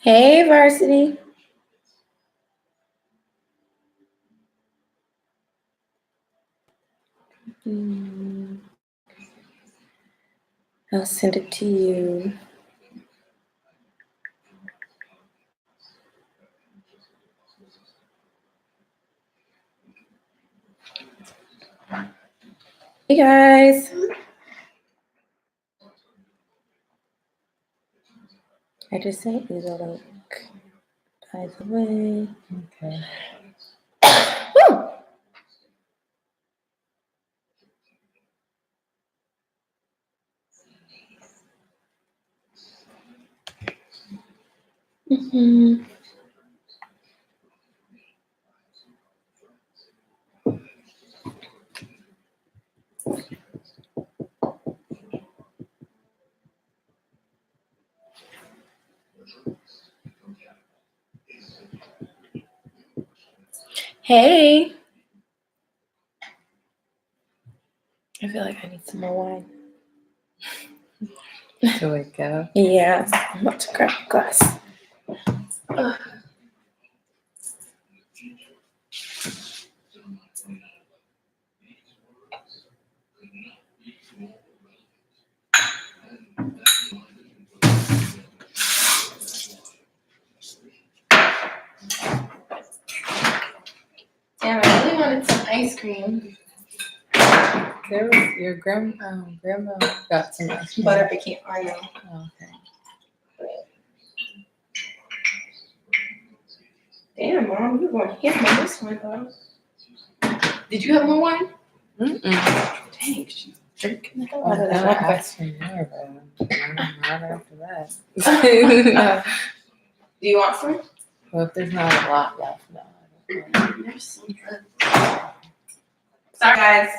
Hey, Varsity. I'll send it to you. Hey, guys. I just sent you the link, by the way. Okay. Woo! Mm-hmm. Hey. I feel like I need some more wine. To wake up. Yeah, I'm about to grab a glass. Ugh. Damn, I really wanted some ice cream. There was your grandma got some ice cream. Butter pecan, I know. Oh, okay. Damn, Mom, you're going to hit me this one, though. Did you have more wine? Mm-mm. Dang, she's drinking the hell out of I that. like ice cream more, but not after that. Do you want some? Well, if there's not a lot left, no. There's some. Sorry, guys.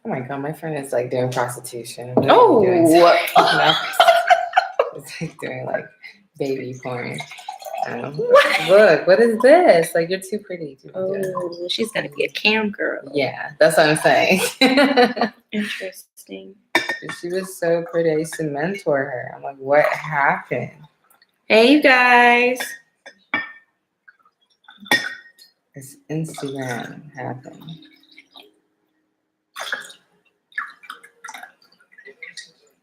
Oh my god, my friend is like doing prostitution. Oh. It's like doing like baby porn. Look, what is this? Like, you're too pretty to be doing. Oh, she's gonna be a cam girl. Yeah, that's what I'm saying. Interesting. She was so pretty. I used to mentor her. I'm like, what happened? Hey, you guys. This Instagram happened.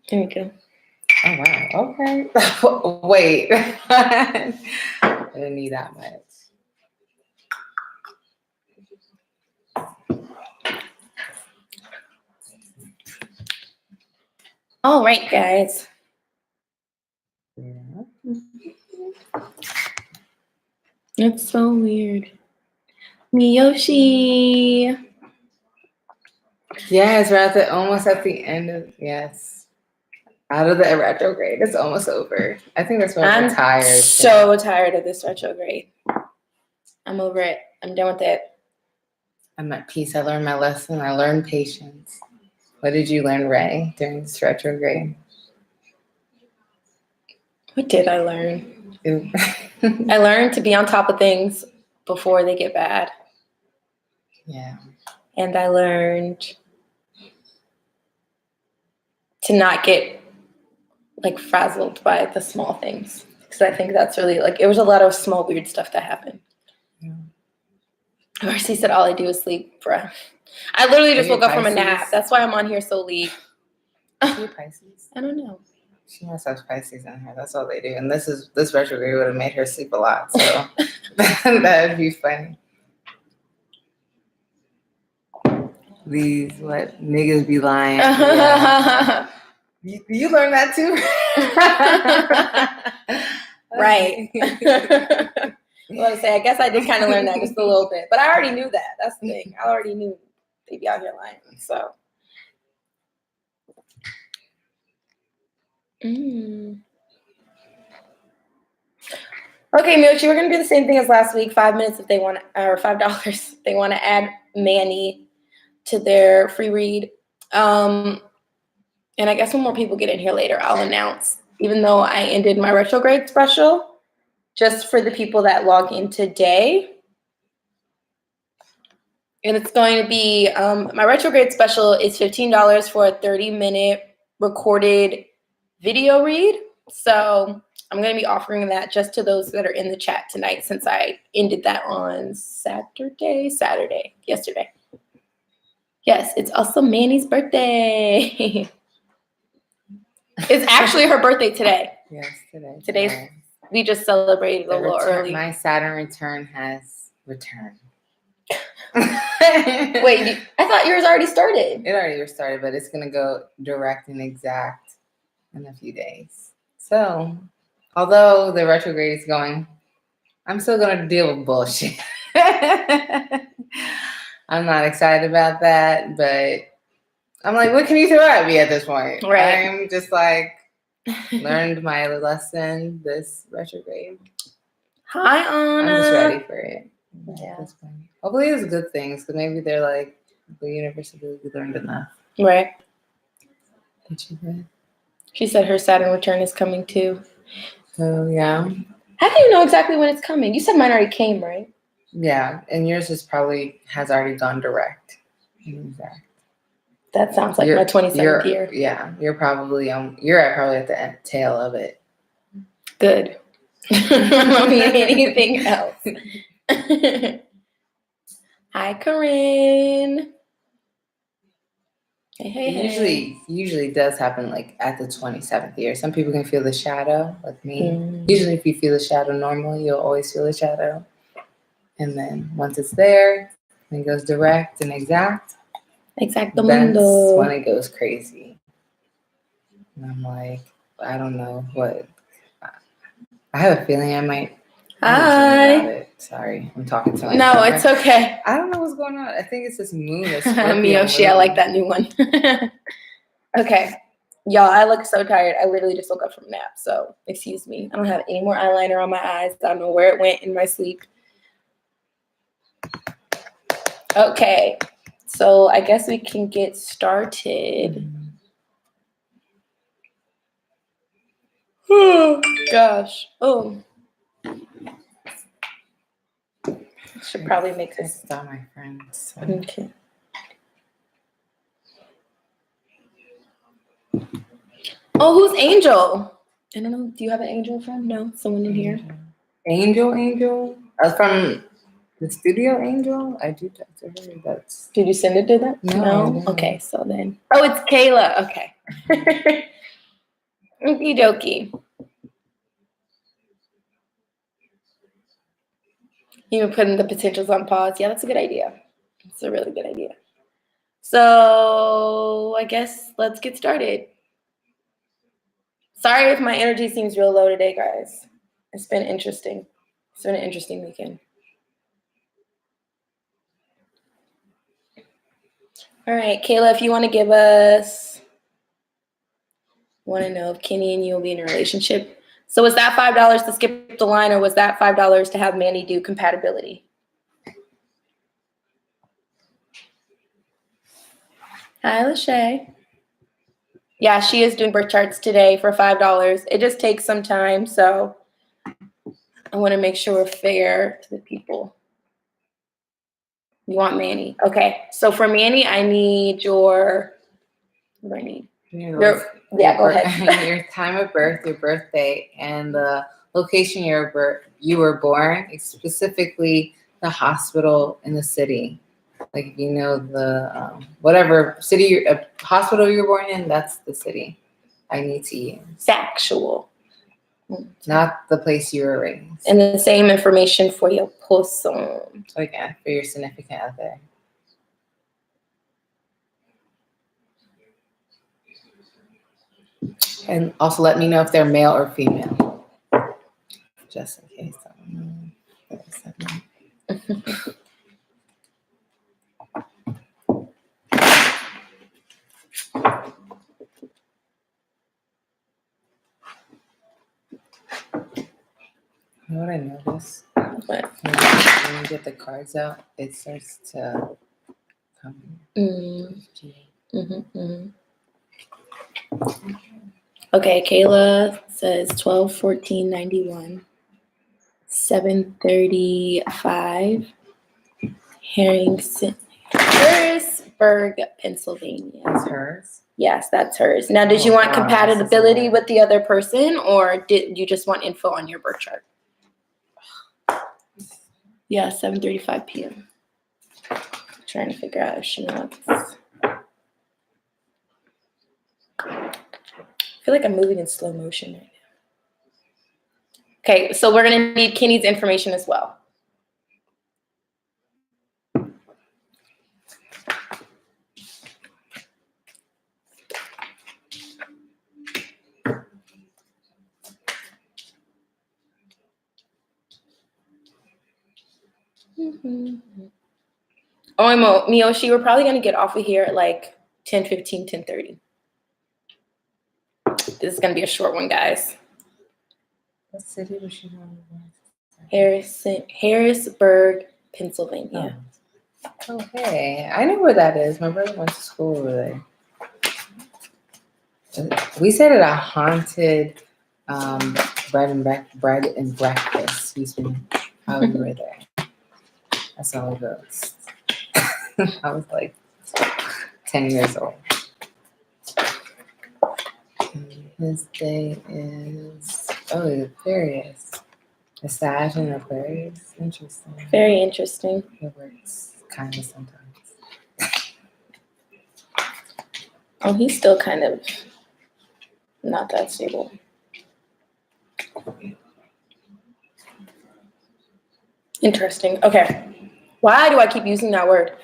There we go. Oh wow. Okay. Wait. I didn't need that much. All right, guys. Yeah. It's so weird. Miyoshi. Yes, we're almost at the end of out of the retrograde. It's almost over. I think that's why I'm tired. So tired of this retrograde. I'm over it. I'm done with it. I'm at peace. I learned my lesson. I learned patience. What did you learn, Ray, during this retrograde? What did I learn? I learned to be on top of things before they get bad. Yeah. And I learned to not get like frazzled by the small things. Because I think that's really like, it was a lot of small weird stuff that happened. Yeah. Marcy said, all I do is sleep, bruh. I literally just woke up from a nap. Pisces? That's why I'm on here so late. Is she a Pisces? I don't know. She must have Pisces in her. That's all they do. And this retrograde would have made her sleep a lot. So that would be funny. These what niggas be lying. Yeah. You learned that too? Right. Well, I say, I guess I did kind of learn that just a little bit, but I already knew that. That's the thing. I already knew they'd be out here lying. So. Okay, Miyoshi, we're gonna do the same thing as last week. 5 minutes if they want, or $5 if they want to add Manny to their free read. And I guess when more people get in here later, I'll announce. Even though I ended my retrograde special, just for the people that log in today. And it's going to be, my retrograde special is $15 for a 30-minute recorded video read. So I'm going to be offering that just to those that are in the chat tonight, since I ended that on yesterday. Yes, it's also Manny's birthday. It's actually her birthday today. Yes, today. Today's, we just celebrated a little early. My Saturn return has returned. Wait, I thought yours already started. It already started, but it's going to go direct and exact in a few days. So, although the retrograde is going, I'm still going to deal with bullshit. I'm not excited about that, but I'm like, what can you throw at me at this point? Right. I'm just like, learned my lesson this retrograde. Hi, Anna. I'm just ready for it. Yeah. Hopefully it's good things, because maybe they're like, the universe has really learned enough. Right. Did you good? She said her Saturn return is coming too. Oh, yeah. How do you know exactly when it's coming? You said mine already came, right? Yeah, and yours has already gone direct. Exact. That sounds like my 27th year. Yeah, you're probably at the tail of it. Good. I don't need anything else. Hi, Corinne. Hey. It usually does happen like at the 27th year. Some people can feel the shadow, like me. Usually if you feel the shadow normally, you'll always feel the shadow. And then once it's there, and it goes direct and exact. Exacto That's mundo. when it goes crazy. And I'm like, I don't know what. I have a feeling I might. Hi. Sorry, I'm talking to myself. No, it's okay. I don't know what's going on. I think it's this moon. Miyoshi, I like that new one. Okay. Y'all, I look so tired. I literally just woke up from a nap, so excuse me. I don't have any more eyeliner on my eyes. I don't know where it went in my sleep. Okay. So I guess we can get started. Oh, gosh. Oh. Should probably make this. It's all my friends. So. Okay. Oh, who's Angel? I don't know. Do you have an Angel friend? No? Someone in here? Angel? From the studio Angel? I do talk to her. That's. Did you send it to them? No? Okay, so then. Oh, it's Kayla. Okay. Okie dokie. You were putting the potentials on pause. Yeah, that's a good idea. It's a really good idea. So I guess let's get started. Sorry if my energy seems real low today, guys. It's been interesting. It's been an interesting weekend. All right, Kayla, if you want to give us, want to know if Kenny and you will be in a relationship. So was that $5 to skip the line, or was that $5 to have Manny do compatibility? Hi, Lachey. Yeah, she is doing birth charts today for $5. It just takes some time, so I want to make sure we're fair to the people. You want Manny. Okay, so for Manny, I need your, what do I need? Go ahead. Your time of birth, your birthday, and the location you were born, specifically the hospital in the city. Like, if you know the whatever city, hospital you were born in, that's the city I need to use. Factual. Not the place you were raised. And the same information for your person. Okay, for your significant other. And also let me know if they're male or female. Just in case. know what I noticed? But When you get the cards out, it starts to come. Okay, Kayla says 12/14/91, 7:35, Harrisburg, Pennsylvania. That's hers. Yes, that's hers. Now, did you want compatibility with the other person, or did you just want info on your birth chart? Yeah, 7:35 p.m. Trying to figure out if she wants. I feel like I'm moving in slow motion right now. Okay, so we're gonna need Kenny's information as well. Oh, Miyoshi, we're probably gonna get off of here at like 10:15, 10:30. This is gonna be a short one, guys. What city was she from? Harrisburg, Pennsylvania. Oh, okay. I know where that is. My brother went to school over there. We stayed at a haunted bread and breakfast. Excuse me. How we were there. That's all it goes. I was like 10 years old. His day is Aquarius. A Sag and Aquarius. Interesting. Very interesting. It works kind of sometimes. Oh, he's still kind of not that stable. Interesting. Okay. Why do I keep using that word?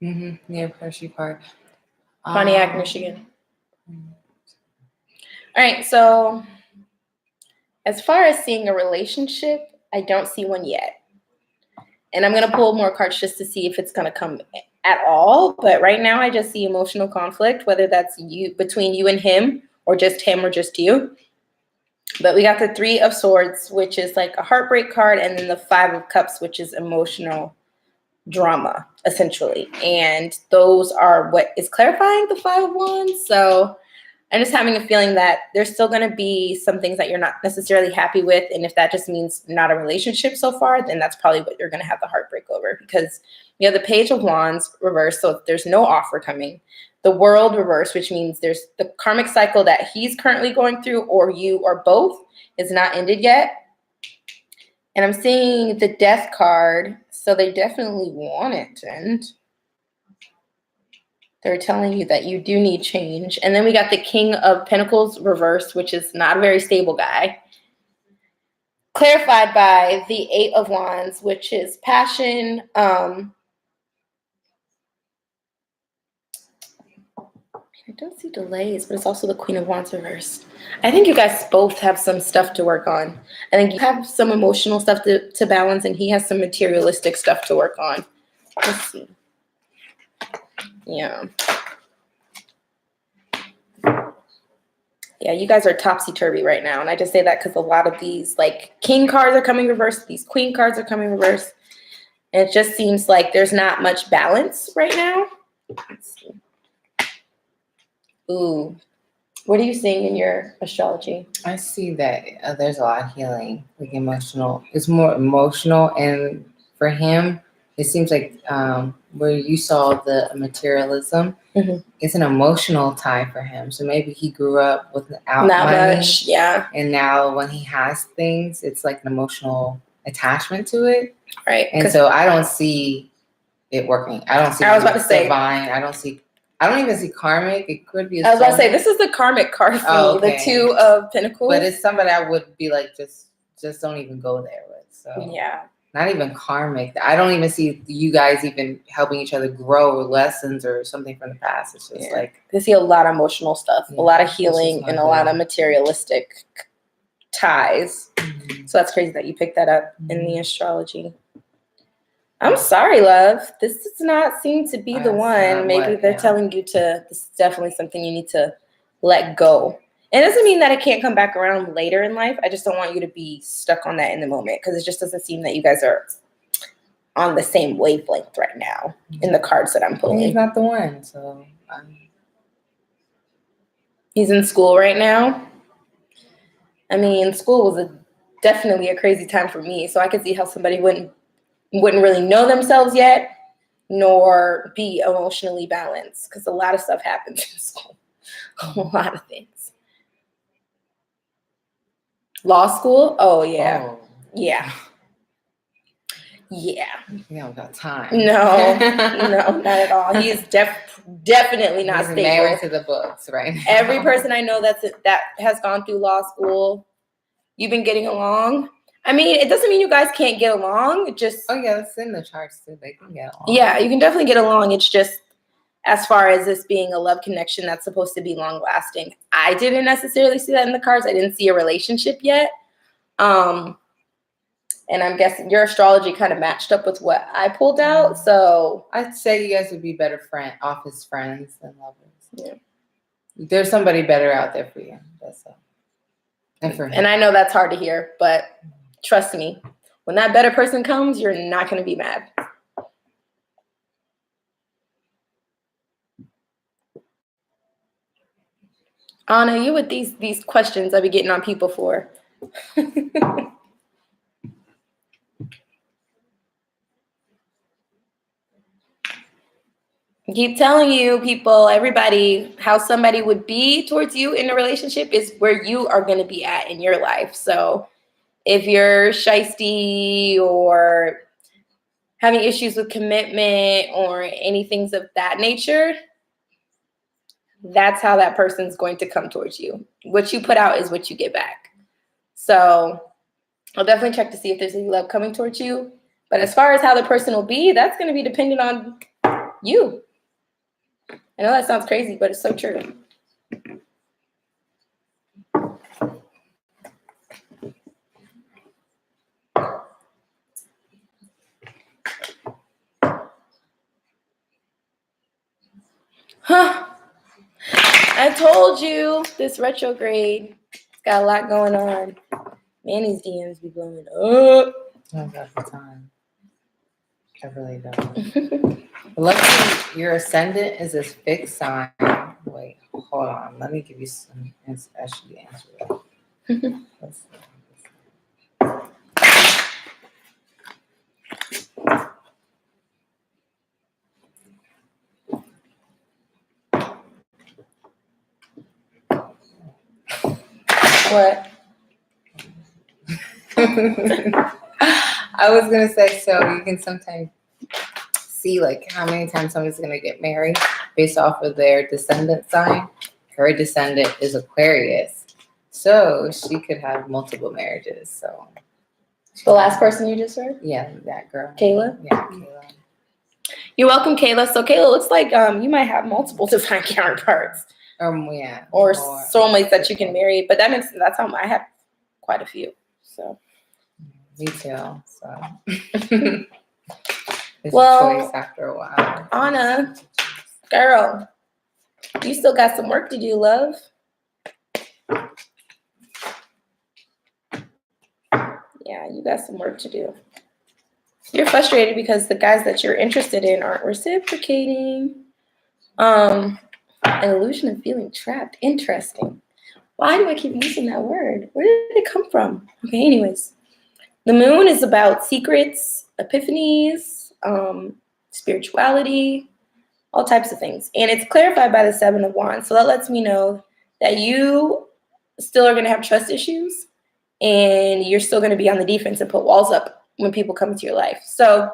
Near Hershey Park. Pontiac, Michigan. All right. So as far as seeing a relationship, I don't see one yet. And I'm going to pull more cards just to see if it's going to come at all. But right now, I just see emotional conflict, whether that's between you and him or just you. But we got the 3 of Swords, which is like a heartbreak card, and then the 5 of Cups, which is emotional drama, essentially. And those are what is clarifying the 5 of Wands. So I'm just having a feeling that there's still going to be some things that you're not necessarily happy with. And if that just means not a relationship so far, then that's probably what you're going to have the heartbreak over, because you have the Page of Wands reversed. So there's no offer coming. The World reversed, which means there's the karmic cycle that he's currently going through, or you or both, is not ended yet. And I'm seeing the Death card. So they definitely want it to end. They're telling you that you do need change. And then we got the King of Pentacles reversed, which is not a very stable guy. Clarified by the 8 of Wands, which is passion. I don't see delays, but it's also the Queen of Wands reversed. I think you guys both have some stuff to work on. I think you have some emotional stuff to balance, and he has some materialistic stuff to work on. Let's see. Yeah. Yeah, you guys are topsy-turvy right now. And I just say that because a lot of these, like, king cards are coming reversed. These queen cards are coming reversed. And it just seems like there's not much balance right now. Let's see. Ooh. What are you seeing in your astrology? I see that there's a lot of healing, like emotional. It's more emotional. And for him, it seems like where you saw the materialism, it's an emotional tie for him. So maybe he grew up without money. Much, yeah. And now when he has things, it's like an emotional attachment to it. Right. And so I don't see it working. I don't see I was about to say divine. I don't even see karmic. It could be I was about to say, this is the karmic card for me, the 2 of Pentacles. But it's somebody I would be like, just don't even go there with. So yeah. Not even karmic. I don't even see you guys even helping each other grow lessons or something from the past. It's just like they see a lot of emotional stuff, a lot of healing, and a lot of materialistic ties. So that's crazy that you picked that up in the astrology. I'm sorry, love. This does not seem to be the one. Maybe they're telling you this is definitely something you need to let go. It doesn't mean that it can't come back around later in life. I just don't want you to be stuck on that in the moment because it just doesn't seem that you guys are on the same wavelength right now in the cards that I'm pulling. He's not the one, so he's in school right now. I mean, school was definitely a crazy time for me, so I could see how somebody wouldn't really know themselves yet, nor be emotionally balanced because a lot of stuff happens in school. A lot of things. Law school? Oh, yeah. Oh. Yeah. Yeah. We don't got time. No, not at all. He is definitely not He's stable. married to the books, right? Every person I know that has gone through law school, you've been getting along. I mean, it doesn't mean you guys can't get along. It just it's in the charts too. They can get along. Yeah, you can definitely get along. It's just as far as this being a love connection that's supposed to be long lasting. I didn't necessarily see that in the cards. I didn't see a relationship yet. And I'm guessing your astrology kind of matched up with what I pulled out. So I'd say you guys would be better office friends than lovers. Yeah. There's somebody better out there for you. That's all. And for him. And I know that's hard to hear, but trust me, when that better person comes, you're not going to be mad. Anna, you with these questions I be getting on people for. Keep telling you, people, everybody, how somebody would be towards you in a relationship is where you are going to be at in your life. So if you're shysty or having issues with commitment or any things of that nature, that's how that person's going to come towards you. What you put out is what you get back. So I'll definitely check to see if there's any love coming towards you. But as far as how the person will be, that's going to be dependent on you. I know that sounds crazy, but it's so true. Huh. I told you this retrograde. It's got a lot going on. Man, these DMs be blowing up. I don't got the time. I really don't. Luckily, your ascendant is a fixed sign. Wait, hold on. Let me give you some actually answer that. Let's see. What? I was gonna say, so you can sometimes see like how many times somebody's gonna get married based off of their descendant sign. Her descendant is Aquarius, so she could have multiple marriages. So The last person you just heard? yeah, that girl, Kayla? Yeah, Kayla. You're welcome, Kayla. So Kayla, looks like you might have multiple divine counterparts Yeah. or soulmates that you can marry. But that's how I have quite a few. So me too. So it's Well, a choice after a while. Anna, girl, you still got some work to do, love. Yeah, you got some work to do. You're frustrated because the guys that you're interested in aren't reciprocating. An illusion of feeling trapped. Interesting. Why do I keep using that word? Where did it come from? Okay, anyways. The moon is about secrets, epiphanies, spirituality, all types of things. And it's clarified by the 7 of Wands. So that lets me know that you still are going to have trust issues and you're still going to be on the defense and put walls up when people come into your life. So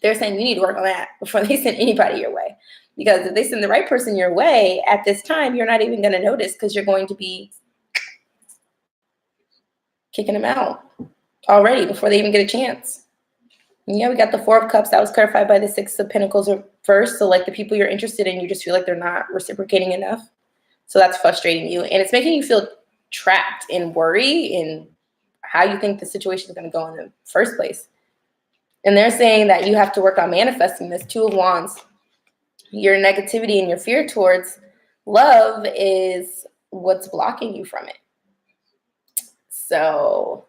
they're saying you need to work on that before they send anybody your way. Because if they send the right person your way at this time, you're not even going to notice because you're going to be kicking them out already before they even get a chance. And yeah, we got the 4 of Cups. That was clarified by the 6 of Pentacles first. So like the people you're interested in, you just feel like they're not reciprocating enough. So that's frustrating you. And it's making you feel trapped in worry in how you think the situation is going to go in the first place. And they're saying that you have to work on manifesting this 2 of Wands. Your negativity and your fear towards love is what's blocking you from it. So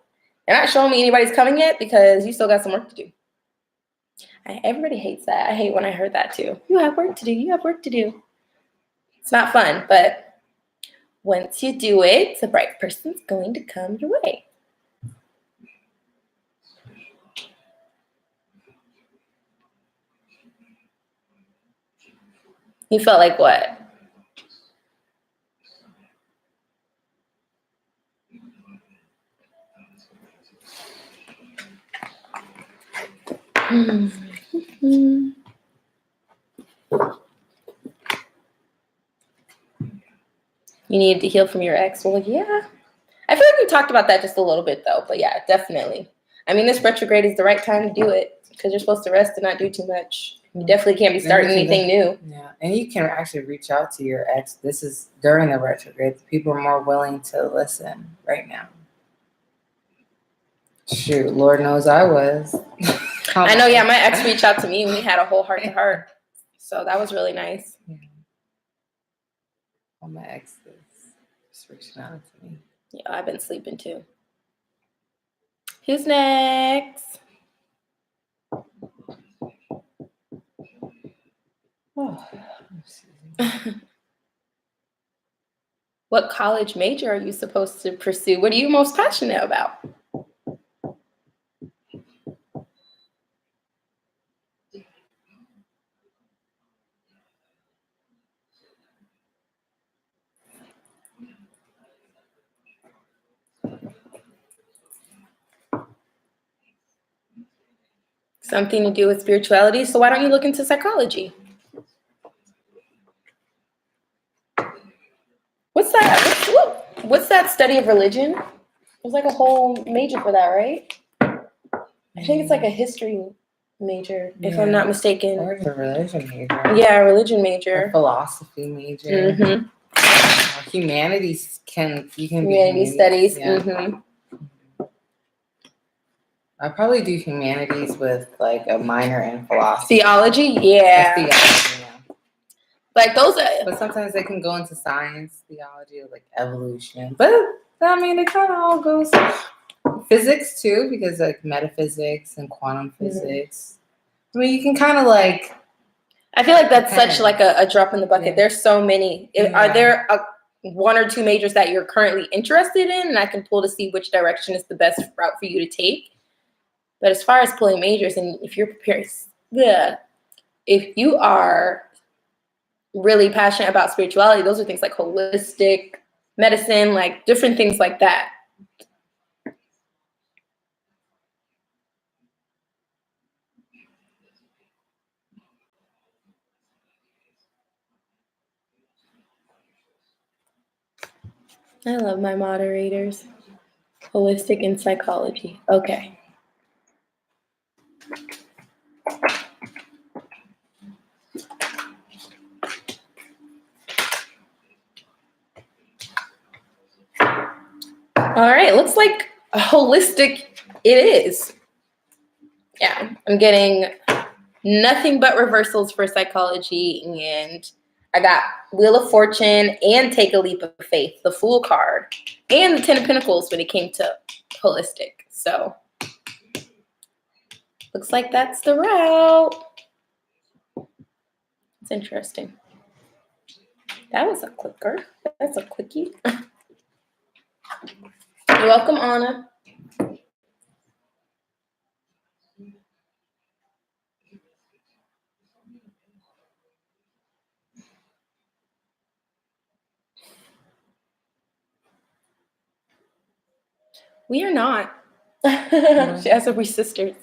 they're not showing me anybody's coming yet because you still got some work to do. Everybody hates that. I hate when I heard that too. You have work to do. You have work to do. It's not fun, but once you do it, the right person's going to come your way. You felt like what? You needed to heal from your ex. Well, yeah. I feel like we talked about that just a little bit, though. But yeah, definitely. I mean, this retrograde is the right time to do it because you're supposed to rest and not do too much. You definitely can't be starting anything new. Yeah, and you can actually reach out to your ex. This is during the retrograde. People are more willing to listen right now. Shoot, Lord knows I was. I know, yeah, my ex reached out to me and we had a whole heart-to-heart. So that was really nice. Yeah. Well, my ex is just reaching out to me. Yeah, I've been sleeping too. Who's next? Oh, What college major are you supposed to pursue? What are you most passionate about? Something to do with spirituality. So why don't you look into psychology? What's that? What's that study of religion? There's like a whole major for that, right? I think it's like a history major, if I'm not mistaken. Or a religion major. Yeah, a religion major. A philosophy major. Mm-hmm. Humanities you can Humanities studies. Yeah. Mm-hmm. I probably do humanities with like a minor in philosophy. Theology, yeah. Theology, yeah. Like those are. But sometimes they can go into science, theology, like evolution. But I mean, it kind of all goes. Physics too, because like metaphysics and quantum physics. I mean, you can kind of like. I feel like that's such like a drop in the bucket. Yeah. There's so many. Are there one or two majors that you're currently interested in, and I can pull to see which direction is the best route for you to take? But as far as pulling majors, and if you're prepared, if you are really passionate about spirituality, those are things like holistic medicine, like different things like that. I love my moderators. Holistic and psychology. Okay. All right, looks like holistic it is. Yeah, I'm getting nothing but reversals for psychology, and I got Wheel of Fortune and Take a Leap of Faith, the Fool card, and the Ten of Pentacles when it came to holistic. So looks like that's the route. It's interesting. That was a clicker. That's a quickie. You're welcome, Anna. We are not. She has to be sisters.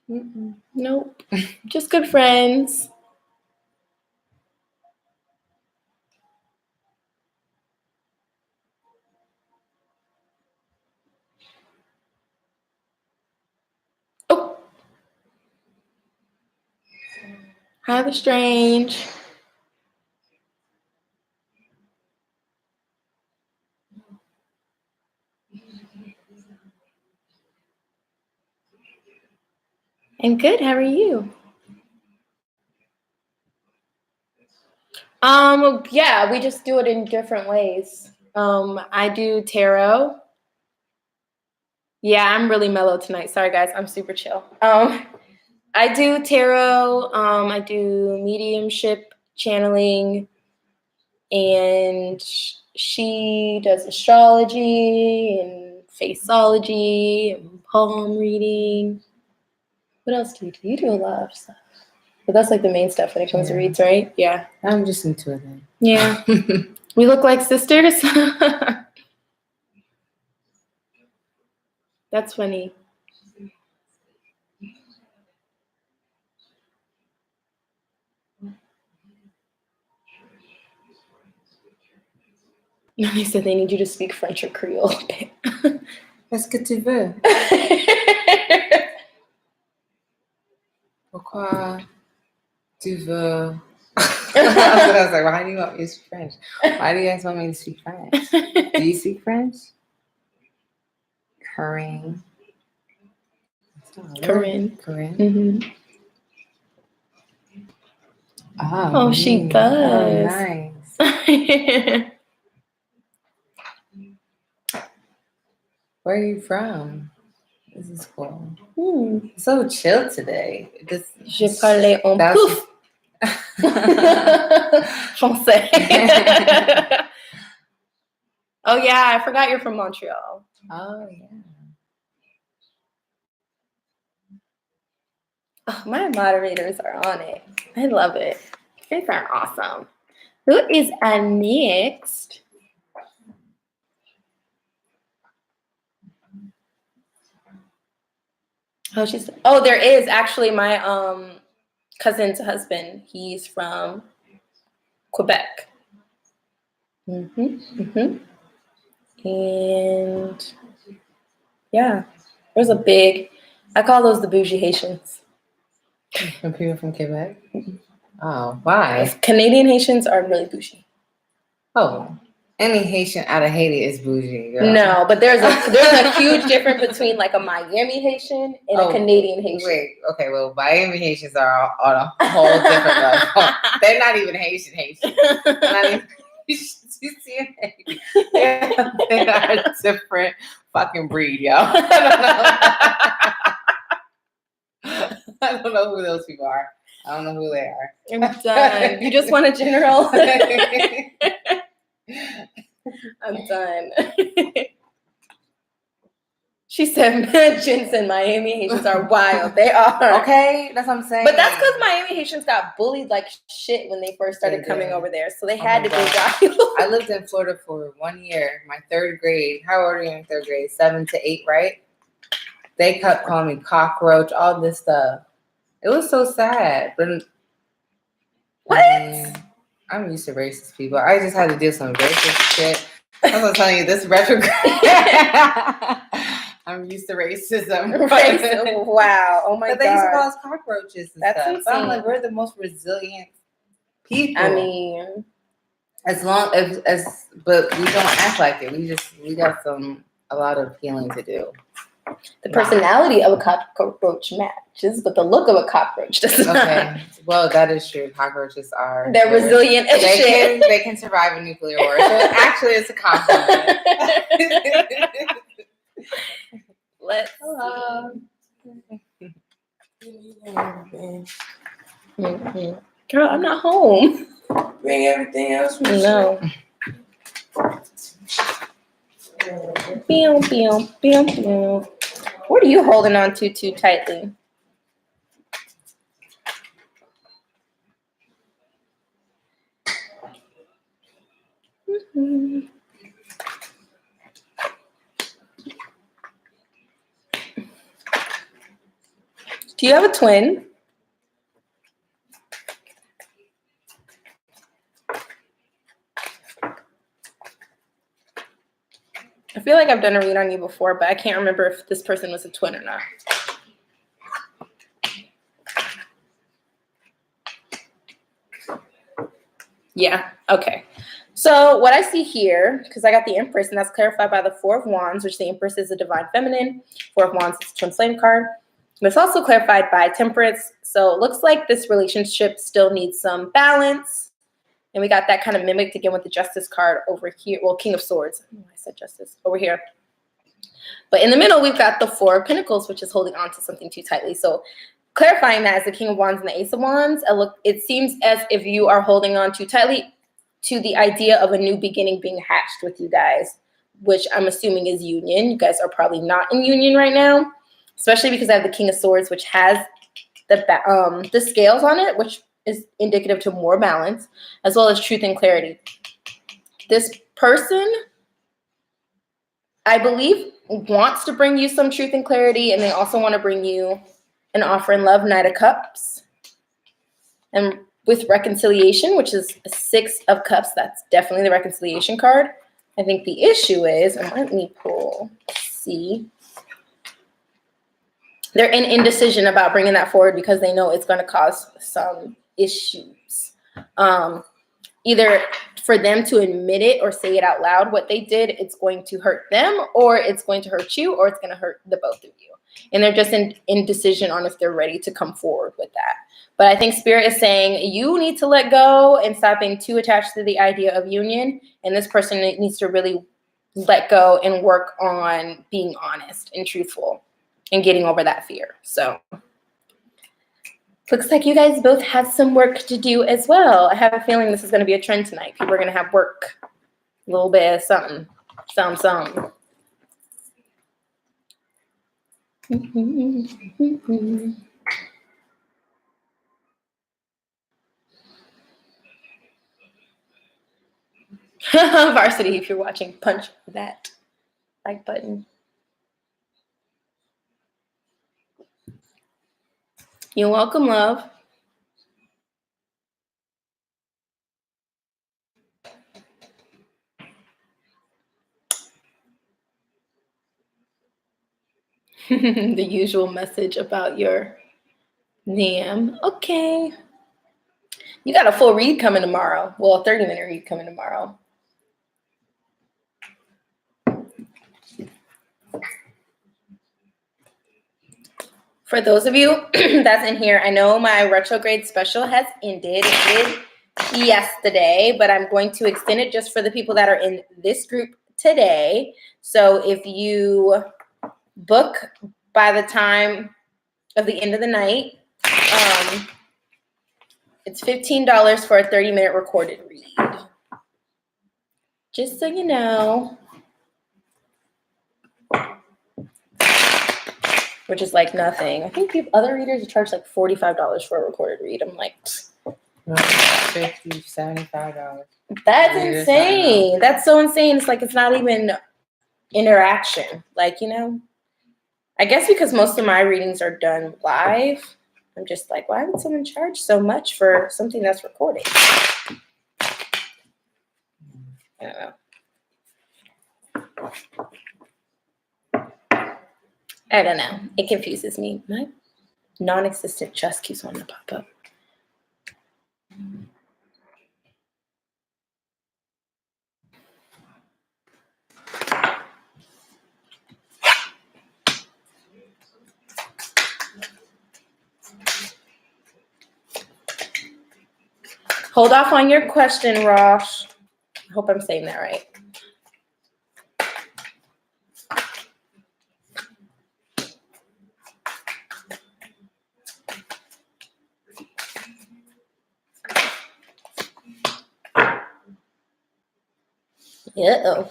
Nope. Just good friends. Oh. Hi, the strange. And good. How are you? Yeah, we just do it in different ways. I do tarot. Yeah, I'm really mellow tonight. Sorry, guys. I'm super chill. I do tarot. I do mediumship, channeling, and she does astrology and faceology and palm reading. What else do you do? You do a lot of stuff. But that's like the main stuff when it comes to reads, right? Yeah. I'm just into it then. Yeah. We look like sisters. That's funny. They said they need you to speak French or Creole. Qu'est-ce que tu veux? Pourquoi tu veux? I was like, why do you want me to speak French? Why do you guys want me to speak French? Do you speak French? Corinne. Corinne. Corinne. Mm-hmm. Oh, she Oh, does. nice. Where are you from? This is cool. So chill today. Je parlais en pouf. Français. Oh yeah, I forgot you're from Montreal. Oh yeah. Oh, my moderators are on it. I love it. You guys are awesome. Who is next? Oh, there is actually my cousin's husband. He's from Quebec. And yeah, there's a big, I call those the bougie Haitians. From people from Quebec? Oh, why? Canadian Haitians are really bougie. Oh, any Haitian out of Haiti is bougie. Girl. No, but there's a huge difference between like a Miami Haitian and a Canadian Haitian. Wait, okay, well, Miami Haitians are on a whole different level. They're not even Haitian. Not even, you see in Haiti. They are a different fucking breed, yo. I don't know who those people are. I don't know who they are. I'm done. You just want a general? I'm done. She said, Jensen, Miami Haitians are wild. They are. Okay, that's what I'm saying. But that's because Miami Haitians got bullied like shit when they first started coming over there. So they had to be wild. I lived in Florida for 1 year, my third grade. How old are you in third grade? 7 to 8, right? They kept calling me cockroach, all this stuff. It was so sad. But what? I'm used to racist people. I just had to do some racist shit. I was telling you this retrograde. I'm used to racism. Wow. Oh my God. But they used to call us cockroaches and That's stuff. insane. But I'm like, we're the most resilient people. I mean, as long as but we don't act like it. We got a lot of healing to do. The personality of a cockroach matches, but the look of a cockroach does not. Okay. Well, that is true. Cockroaches are They're resilient as shit. They can survive a nuclear war. So actually it's a compliment. Let's Girl, I'm not home. Bring everything else with you. No. What are you holding on to too tightly? Do you have a twin? I feel like I've done a read on you before, but I can't remember if this person was a twin or not. Yeah, okay. So what I see here, because I got the Empress, and that's clarified by the Four of Wands, which the Empress is a divine feminine. Four of Wands is a twin flame card. But it's also clarified by Temperance. So it looks like this relationship still needs some balance. And we got that kind of mimicked again with the Justice card over here. Well, King of Swords. I don't know why I said Justice. Over here. But in the middle, we've got the Four of Pentacles, which is holding on to something too tightly. So clarifying that as the King of Wands and the Ace of Wands, it seems as if you are holding on too tightly to the idea of a new beginning being hatched with you guys, which I'm assuming is union. You guys are probably not in union right now, especially because I have the King of Swords, which has the scales on it, which is indicative to more balance, as well as truth and clarity. This person, I believe, wants to bring you some truth and clarity, and they also want to bring you an offer in love, Knight of Cups. And with reconciliation, which is a Six of Cups, that's definitely the reconciliation card. I think the issue is, and let me pull, see. They're in indecision about bringing that forward because they know it's going to cause some issues. Either for them to admit it or say it out loud, what they did, it's going to hurt them, or it's going to hurt you, or it's going to hurt the both of you. And they're just in indecision on if they're ready to come forward with that. But I think Spirit is saying you need to let go and stop being too attached to the idea of union. And this person needs to really let go and work on being honest and truthful and getting over that fear. So looks like you guys both have some work to do as well. I have a feeling this is going to be a trend tonight. People are going to have work. A little bit of something. Something. Varsity, if you're watching, punch that like button. You're welcome, love. The usual message about your name. Okay. You got a full read coming tomorrow. Well, a 30-minute read coming tomorrow. For those of you that's in here, I know my retrograde special has ended. It did yesterday, but I'm going to extend it just for the people that are in this group today. So if you book by the time of the end of the night, it's $15 for a 30-minute recorded read. Just so you know. Which is like nothing. I think other readers charge like $45 for a recorded read. I'm like, $50, $75. That's insane. That's so insane. It's like it's not even interaction. Like, you know, I guess because most of my readings are done live, I'm just like, why would someone charge so much for something that's recorded? I don't know. I don't know. It confuses me. My non-existent chest keeps wanting to pop up. Hold off on your question, Rosh. I hope I'm saying that right. Uh-oh.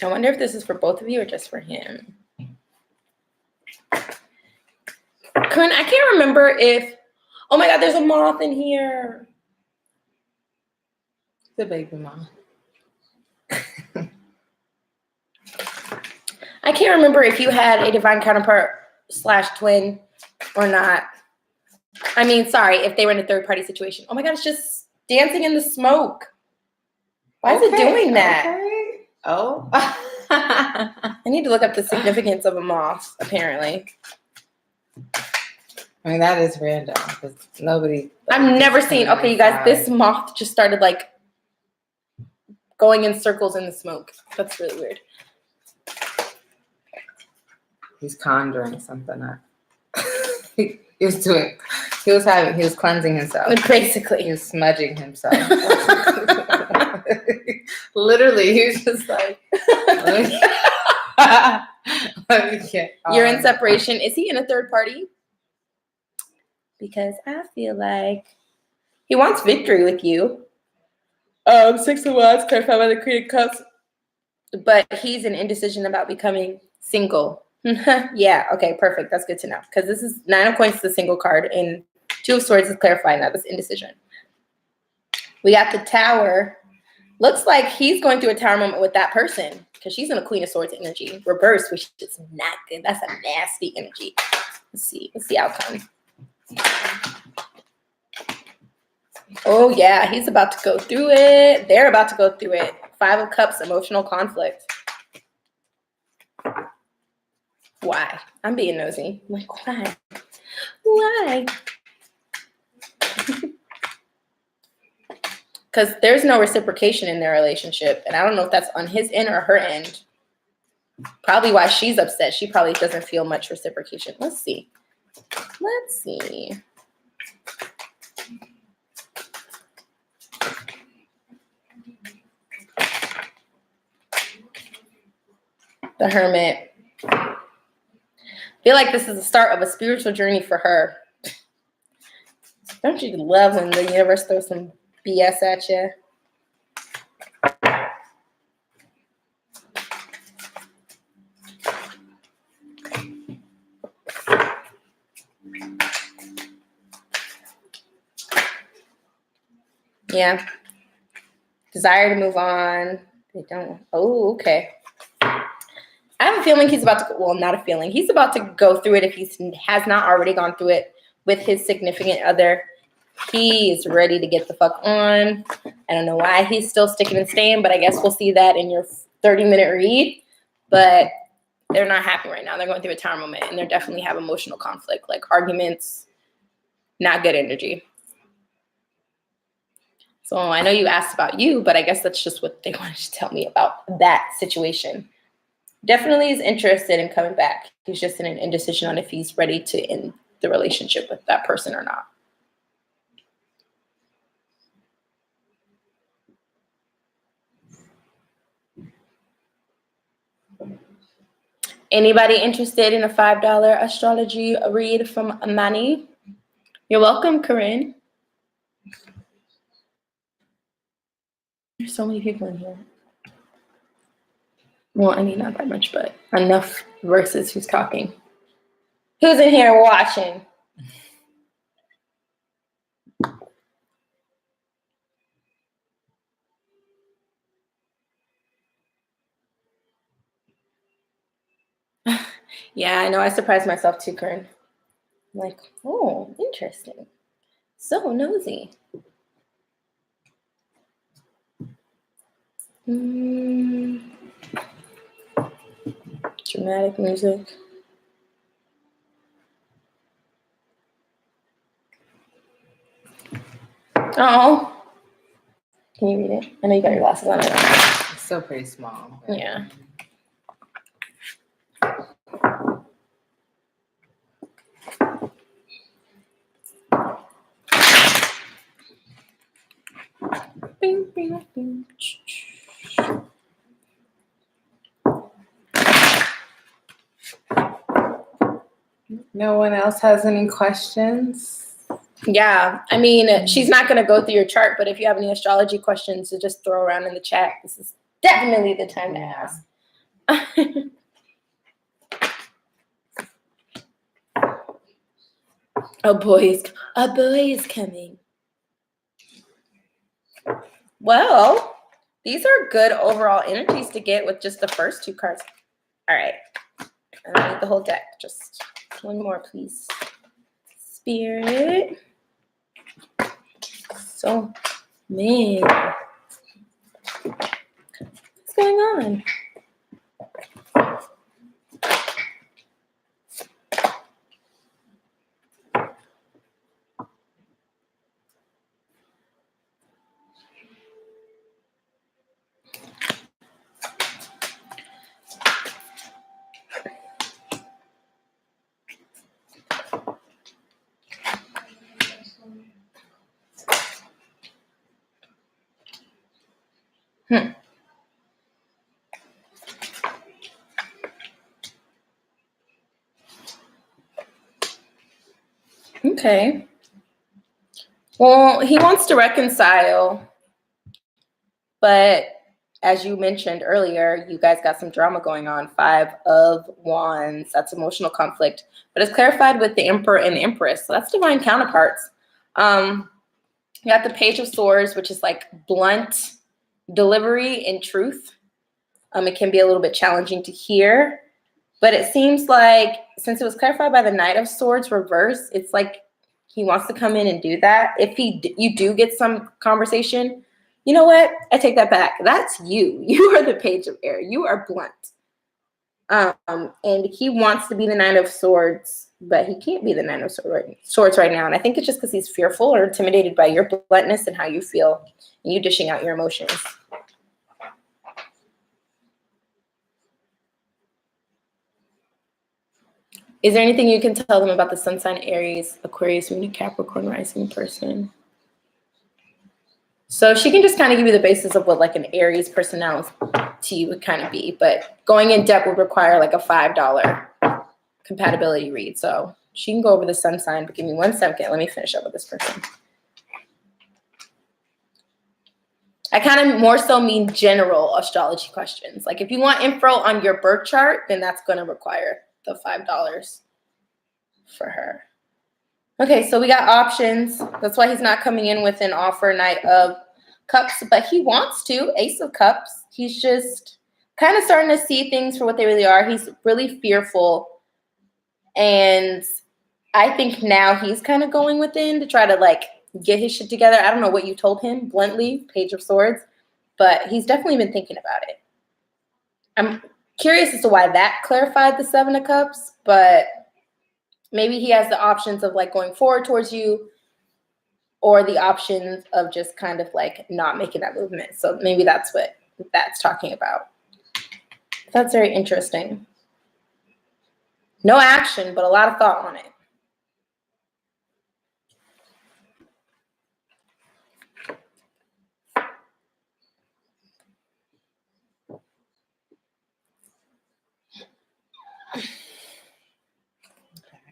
I wonder if this is for both of you or just for him. Corinne, I can't remember if... Oh my God, there's a moth in here. The baby mom. I can't remember if you had a divine counterpart / twin or not. I mean, sorry, if they were in a third-party situation. Oh my God, it's just dancing in the smoke. Why is it doing that? Okay. Oh. I need to look up the significance of a moth, apparently. I mean, that is random because nobody. I've never seen. Okay, you guys, this moth just started like going in circles in the smoke. That's really weird. He's conjuring something up. he was cleansing himself. He Basically. was smudging himself. Literally, he was just like, let me get You're in separation. Is he in a third party? Because I feel like he wants victory with you. 6 of Wands, clarified by the Queen of Cups. But he's in indecision about becoming single. Yeah, okay, perfect. That's good to know. Because this is 9 of Coins is the single card, and 2 of Swords is clarifying that. That's indecision. We got the Tower. Looks like he's going through a tower moment with that person because she's in a Queen of Swords energy. Reverse, which is not good. That's a nasty energy. Let's see. What's the outcome? Oh, yeah. He's about to go through it. They're about to go through it. 5 of Cups, emotional conflict. Why? I'm being nosy. I'm like, why? Why? Because there's no reciprocation in their relationship. And I don't know if that's on his end or her end. Probably why she's upset. She probably doesn't feel much reciprocation. Let's see. Let's see. The Hermit. I feel like this is the start of a spiritual journey for her. Don't you love when the universe throws some BS at you? Yeah. Desire to move on. They don't. Oh, okay. I have a feeling he's about to go, well, not a feeling. He's about to go through it if he has not already gone through it with his significant other. He is ready to get the fuck on. I don't know why he's still sticking and staying, but I guess we'll see that in your 30-minute read. But they're not happy right now. They're going through a tower moment, and they definitely have emotional conflict, like arguments, not good energy. So I know you asked about you, but I guess that's just what they wanted to tell me about that situation. Definitely is interested in coming back. He's just in an indecision on if he's ready to end the relationship with that person or not. Anybody interested in a $5 astrology read from Amani? You're welcome, Corinne. There's so many people in here. Well, I mean, not that much, but enough versus who's talking. Who's in here watching? Yeah, I know. I surprised myself too, Corinne. I'm like, oh, interesting. So nosy. Dramatic music. Oh. Can you read it? I know you got your glasses on. It's still pretty small. But. Yeah. Bing, bing, bing. No one else has any questions? Yeah, I mean, she's not going to go through your chart, but if you have any astrology questions to just throw around in the chat, this is definitely the time to ask. A boy is coming. Well, these are good overall energies to get with just the first 2 cards. All right. I don't need the whole deck. Just one more, please. Spirit. So, man. What's going on? Okay. Well, he wants to reconcile, but as you mentioned earlier, you guys got some drama going on. 5 of Wands, that's emotional conflict, but it's clarified with the Emperor and the Empress. So that's divine counterparts. You got the Page of Swords, which is like blunt delivery and truth. It can be a little bit challenging to hear, but it seems like since it was clarified by the Knight of Swords reverse, it's like he wants to come in and do that. If you do get some conversation, you know what? I take that back. That's you. You are the Page of Air. You are blunt. And he wants to be the Knight of Swords, but he can't be the Knight of Swords right now. And I think it's just because he's fearful or intimidated by your bluntness and how you feel, and you dishing out your emotions. Is there anything you can tell them about the sun sign Aries, Aquarius, Moon, and Capricorn rising person? So she can just kind of give you the basis of what like an Aries personality would kind of be, but going in depth would require like a $5 compatibility read. So she can go over the sun sign, but give me 1 second. Let me finish up with this person. I kind of more so mean general astrology questions. Like if you want info on your birth chart, then that's going to require the $5 for her. Okay, so we got options. That's why he's not coming in with an offer, Knight of Cups, but he wants to, Ace of Cups. He's just kind of starting to see things for what they really are. He's really fearful. And I think now he's kind of going within to try to like get his shit together. I don't know what you told him bluntly, Page of Swords, but he's definitely been thinking about it. I'm curious as to why that clarified the 7 of Cups, but maybe he has the options of like going forward towards you or the options of just kind of like not making that movement. So maybe that's what that's talking about. That's very interesting. No action, but a lot of thought on it.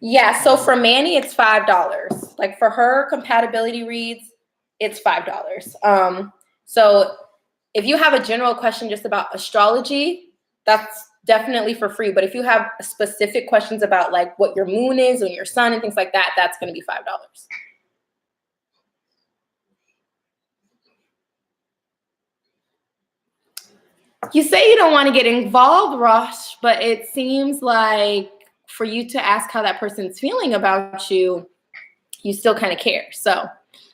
Yeah, so for Manny, it's $5. Like for her compatibility reads, it's $5. So if you have a general question just about astrology, that's definitely for free. But if you have specific questions about like what your moon is and your sun and things like that, that's going to be $5. You say you don't want to get involved, Rosh, but it seems like for you to ask how that person's feeling about you, you still kind of care. So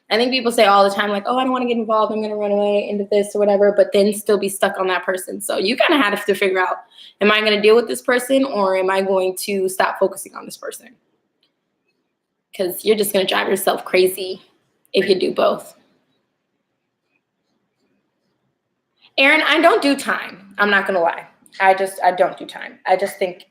I think people say all the time, like, oh, I don't want to get involved. I'm going to run away into this or whatever, but then still be stuck on that person. So you kind of have to figure out, am I going to deal with this person or am I going to stop focusing on this person? Because you're just going to drive yourself crazy if you do both. Aaron, I don't do time. I'm not going to lie. I don't do time. I just think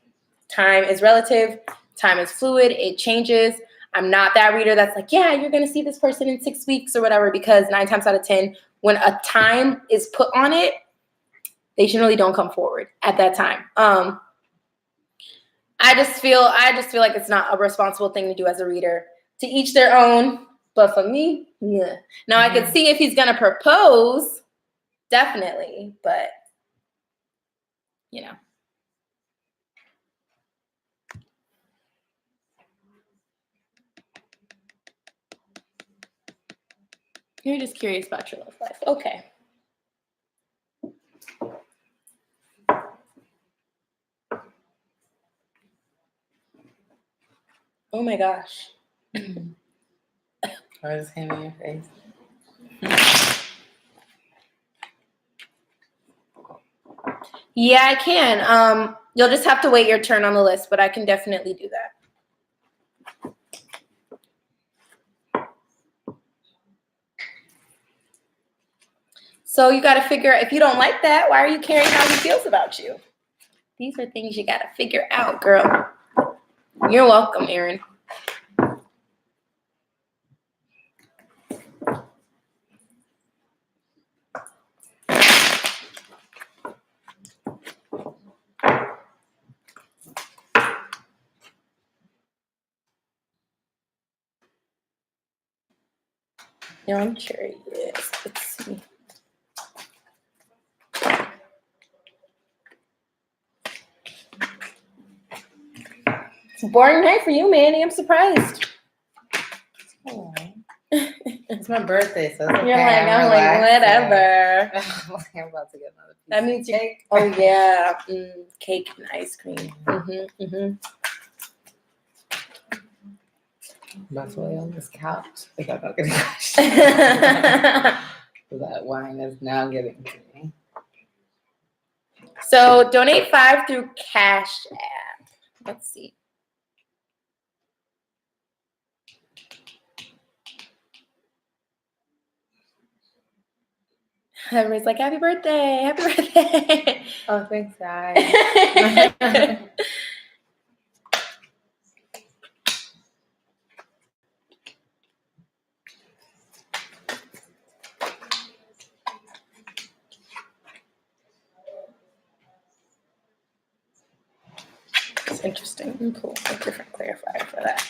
time is relative. Time is fluid. It changes. I'm not that reader that's like, yeah, you're going to see this person in 6 weeks or whatever, because 9 times out of 10, when a time is put on it, they generally don't come forward at that time. I just feel like it's not a responsible thing to do as a reader. To each their own. But for me, yeah. Now I could see if he's going to propose, definitely, but you know. You're just curious about your love life. Okay. Oh my gosh. Or just hand me your face. Yeah, I can. You'll just have to wait your turn on the list, but I can definitely do that. So you got to figure, if you don't like that, why are you caring how he feels about you? These are things you got to figure out, girl. You're welcome, Aaron. No, I'm curious. Let's see. It's a boring night for you, Manny. I'm surprised. It's my birthday, so it's okay. You're like, I'm like, whatever. I'm about to get another piece That means of cake. Oh yeah, cake and ice cream. I'm about to lay on this couch. I think I'm not gonna crash. That wine is now getting to me. So donate 5 through Cash App. Let's see. Everybody's like, happy birthday, happy birthday. Oh, thanks, guys. It's interesting. Cool. A different clarifier for that.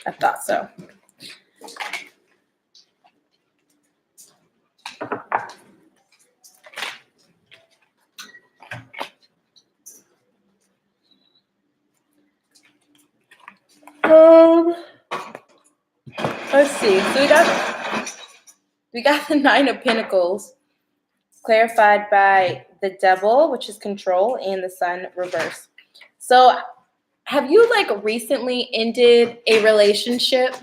I thought so. Let's see. So we got the 9 of Pentacles, clarified by the Devil, which is control, and the Sun reverse. So, have you like recently ended a relationship,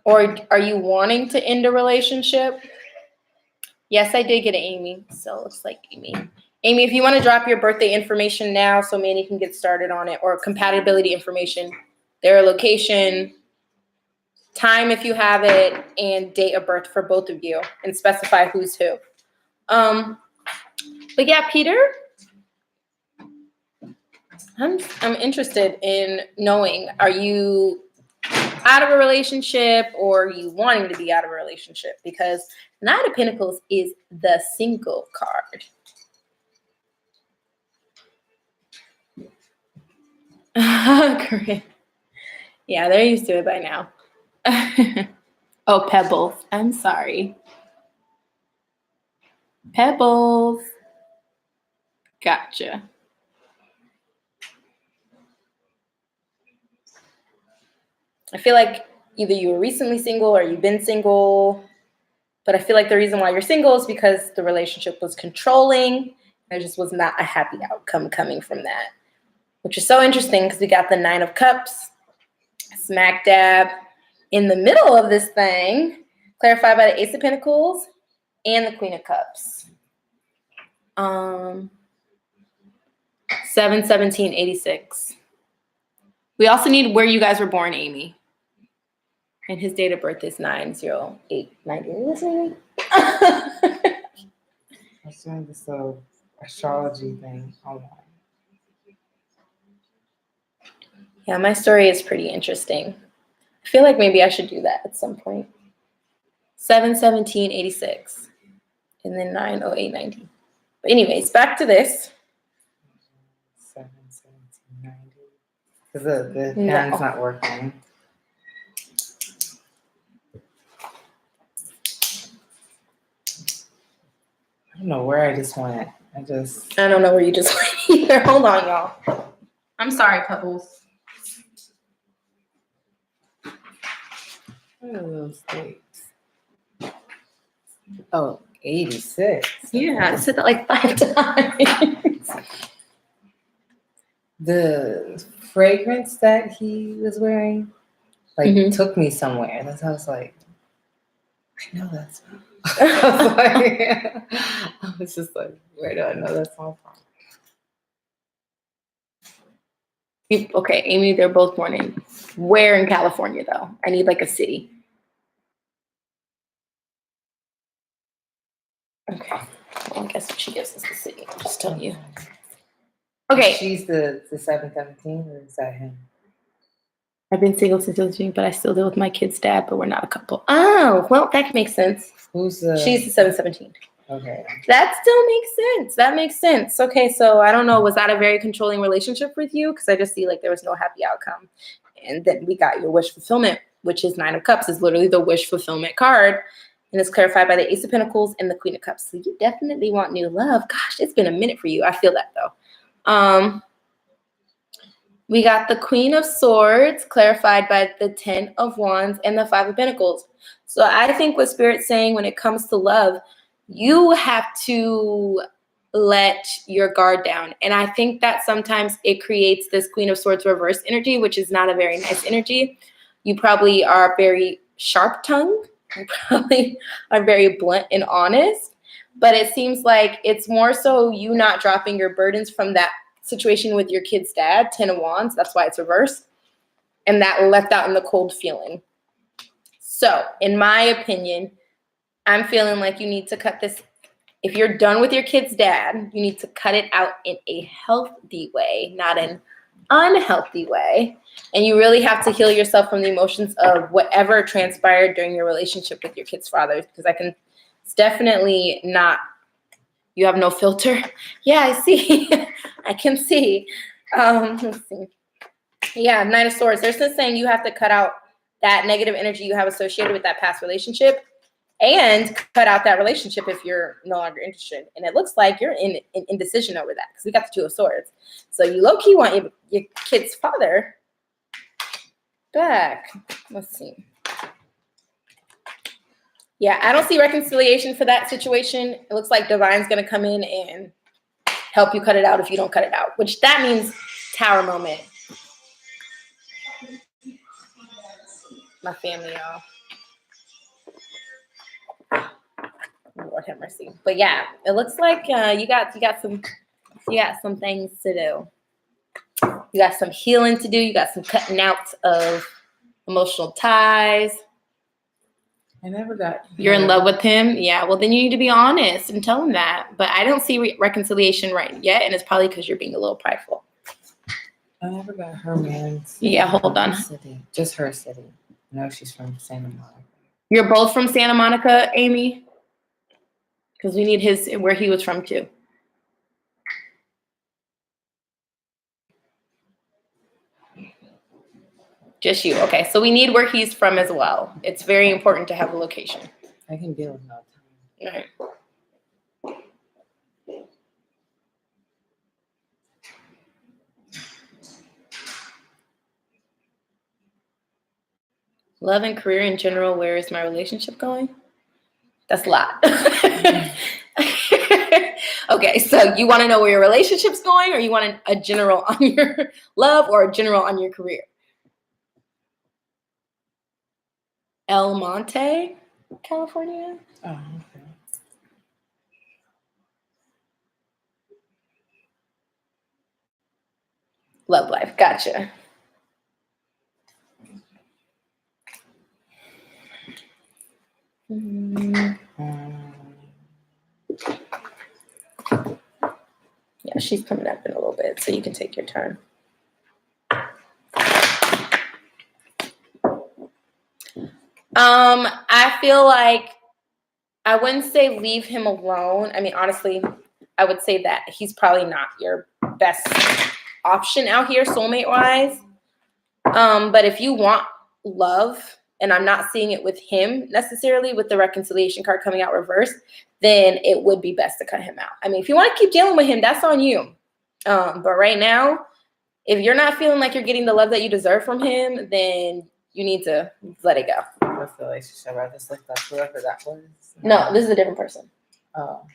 or are you wanting to end a relationship? Yes, I did get an Amy. So it looks like Amy. Amy, if you want to drop your birthday information now so Manny can get started on it, or compatibility information, their location, time if you have it, and date of birth for both of you, and specify who's who. But yeah, Peter, I'm interested in knowing, are you out of a relationship or are you wanting to be out of a relationship? Because Knight of Pentacles is the single card. Yeah, they're used to it by now. Oh, Pebbles. I'm sorry. Pebbles. Gotcha. I feel like either you were recently single or you've been single, but I feel like the reason why you're single is because the relationship was controlling. There just was not a happy outcome coming from that, which is so interesting because we got the 9 of Cups, smack dab in the middle of this thing, clarified by the Ace of Pentacles and the Queen of Cups. 7/17/86. We also need where you guys were born, Amy. And his date of birth is 9/08/90. Are you listening? I was doing this little astrology thing online. Yeah, my story is pretty interesting. I feel like maybe I should do that at some point. 7/17/86. And then 9/08/90. But anyways, back to this. 7/17/90. Because the pen's not working. I don't know where I just went. I don't know where you just went either. Hold on, y'all. I'm sorry, Pebbles. What are those dates? Oh, 86. Yeah, I said that like 5 times. The fragrance that he was wearing, took me somewhere. That's how I was like, I know that smell. I was just like, where do I know that smell from? Okay, Amy, they're both born in. Where in California, though? I need like a city. Okay. Well, I guess she gives us the city. I'll just tell you. Okay. She's the 7/17, or is that him? I've been single since 17, but I still deal with my kid's dad, but we're not a couple. Oh, well, that makes sense. Who's the? She's the 7/17. Okay. That still makes sense. That makes sense. Okay, so I don't know. Was that a very controlling relationship with you? Because I just see like there was no happy outcome. And then we got your wish fulfillment, which is Nine of Cups, is literally the wish fulfillment card. And it's clarified by the Ace of Pentacles and the Queen of Cups. So you definitely want new love. Gosh, it's been a minute for you. I feel that though. We got the Queen of Swords clarified by the Ten of Wands and the Five of Pentacles. So I think what Spirit's saying when it comes to love, you have to let your guard down. And I think that sometimes it creates this Queen of Swords reverse energy, which is not a very nice energy. You probably are very sharp-tongued. You probably are very blunt and honest. But it seems like it's more so you not dropping your burdens from that situation with your kid's dad, Ten of Wands. That's why it's reversed. And that left out in the cold feeling. So, in my opinion, I'm feeling like you need to cut this. If you're done with your kid's dad, you need to cut it out in a healthy way, not an unhealthy way. And you really have to heal yourself from the emotions of whatever transpired during your relationship with your kid's father. Because it's definitely not, you have no filter. Yeah, I see. I can see. Let's see. Yeah, Knight of Swords. There's this saying you have to cut out that negative energy you have associated with that past relationship and cut out that relationship if you're no longer interested. And it looks like you're in indecision over that because we got the Two of Swords. So you low-key want your kid's father back. Let's see. Yeah, I don't see reconciliation for that situation. It looks like Divine's going to come in and help you cut it out if you don't cut it out, which that means Tower moment. My family, y'all. Lord have mercy. But yeah, it looks like you got some things to do. You got some healing to do. You got some cutting out of emotional ties. I never got. You're in love with him? Yeah, well, then you need to be honest and tell him that. But I don't see reconciliation right yet, and it's probably because you're being a little prideful. I never got her man's. Yeah, hold on. City. Just her city. No, she's from Santa Monica. You're both from Santa Monica, Amy? Because we need where he was from, too. Just you. Okay, so we need where he's from as well. It's very important to have a location. I can deal with no time. All right. Love and career in general, where is my relationship going? That's a lot. Okay, so you want to know where your relationship's going, or you want a general on your love or a general on your career? El Monte, California. Oh, okay. Love life. Gotcha. Yeah, she's coming up in a little bit, so you can take your turn. I feel like I wouldn't say leave him alone. I mean, honestly, I would say that he's probably not your best option out here, soulmate-wise. But if you want love, and I'm not seeing it with him necessarily, with the reconciliation card coming out reversed, then it would be best to cut him out. I mean, if you want to keep dealing with him, that's on you. But right now, if you're not feeling like you're getting the love that you deserve from him, then you need to let it go. What's the relationship? I just looked up whoever that was. No, this is a different person. Oh,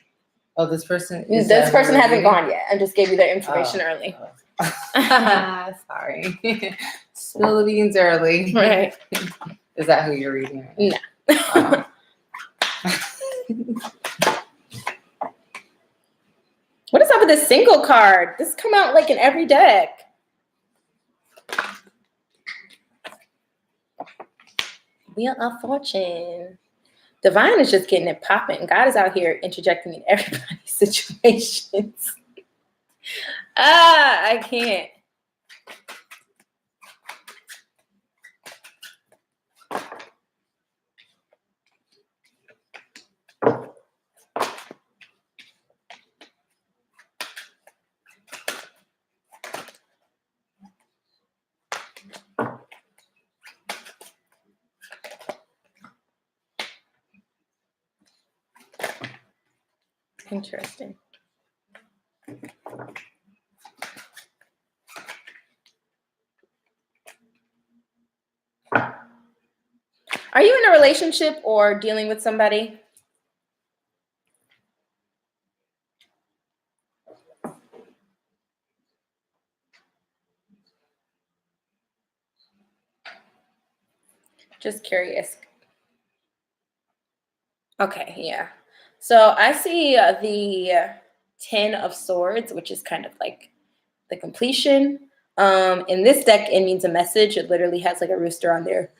this person. This person hasn't gone yet. I just gave you their information early. Sorry. Spill the beans early. Right. Is that who you're reading? No. What is up with this single card? This come out like in every deck. Wheel of Fortune. Divine is just getting it popping. God is out here interjecting in everybody's situations. I can't. Interesting. Are you in a relationship or dealing with somebody? Just curious. Okay, yeah. So I see the 10 of Swords, which is kind of like the completion. In this deck, it means a message. It literally has like a rooster on there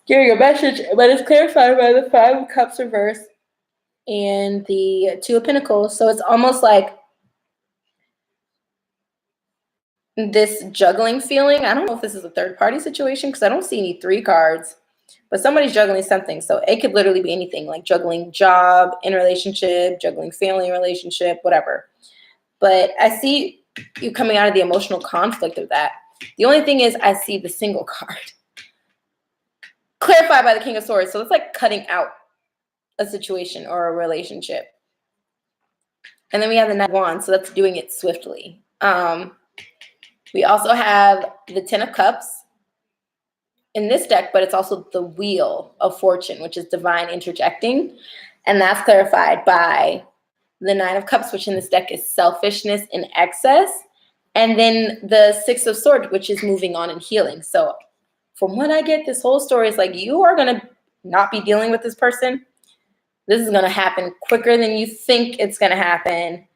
giving a message, but it's clarified by the 5 of Cups reverse and the 2 of Pentacles. So it's almost like this juggling feeling. I don't know if this is a third party situation because I don't see any 3 cards, but somebody's juggling something. So it could literally be anything, like juggling job, in relationship, juggling family relationship, whatever. But I see you coming out of the emotional conflict of that. The only thing is I see the single card clarified by the King of Swords. So it's like cutting out a situation or a relationship. And then we have the Knight of Wands, so that's doing it swiftly. We also have the 10 of Cups in this deck, but it's also the Wheel of Fortune, which is divine interjecting. And that's clarified by the 9 of Cups, which in this deck is selfishness in excess. And then the 6 of Swords, which is moving on and healing. So from what I get, this whole story is like you are going to not be dealing with this person. This is going to happen quicker than you think it's going to happen.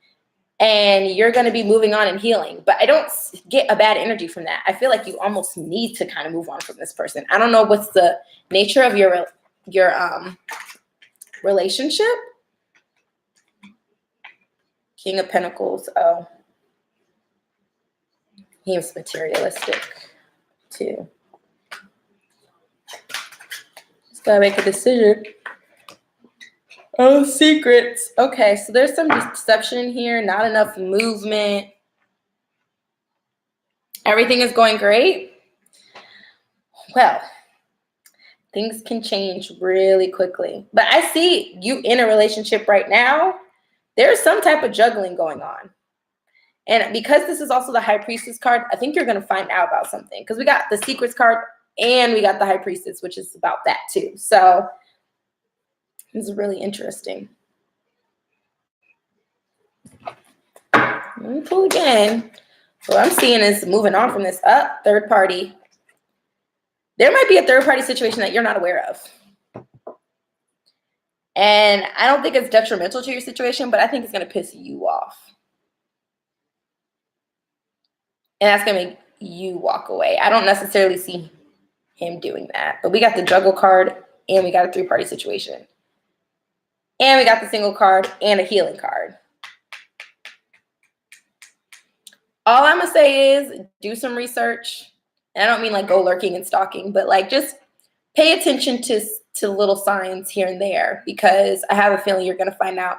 And you're going to be moving on and healing. But I don't get a bad energy from that. I feel like you almost need to kind of move on from this person. I don't know what's the nature of your relationship. King of Pentacles. Oh, he's materialistic too. Just gotta make a decision. Oh, secrets. Okay, so there's some deception here. Not enough movement. Everything is going great. Well, things can change really quickly. But I see you in a relationship right now. There's some type of juggling going on. And because this is also the High Priestess card, I think you're going to find out about something. Because we got the Secrets card and we got the High Priestess, which is about that too. So it's really interesting. Let me pull again. What I'm seeing is moving on from this third party. There might be a third party situation that you're not aware of. And I don't think it's detrimental to your situation, but I think it's going to piss you off. And that's going to make you walk away. I don't necessarily see him doing that. But we got the Juggle card and we got a 3-party situation. And we got the Single card and a Healing card. All I'm going to say is do some research. And I don't mean like go lurking and stalking, but like just pay attention to little signs here and there, because I have a feeling you're going to find out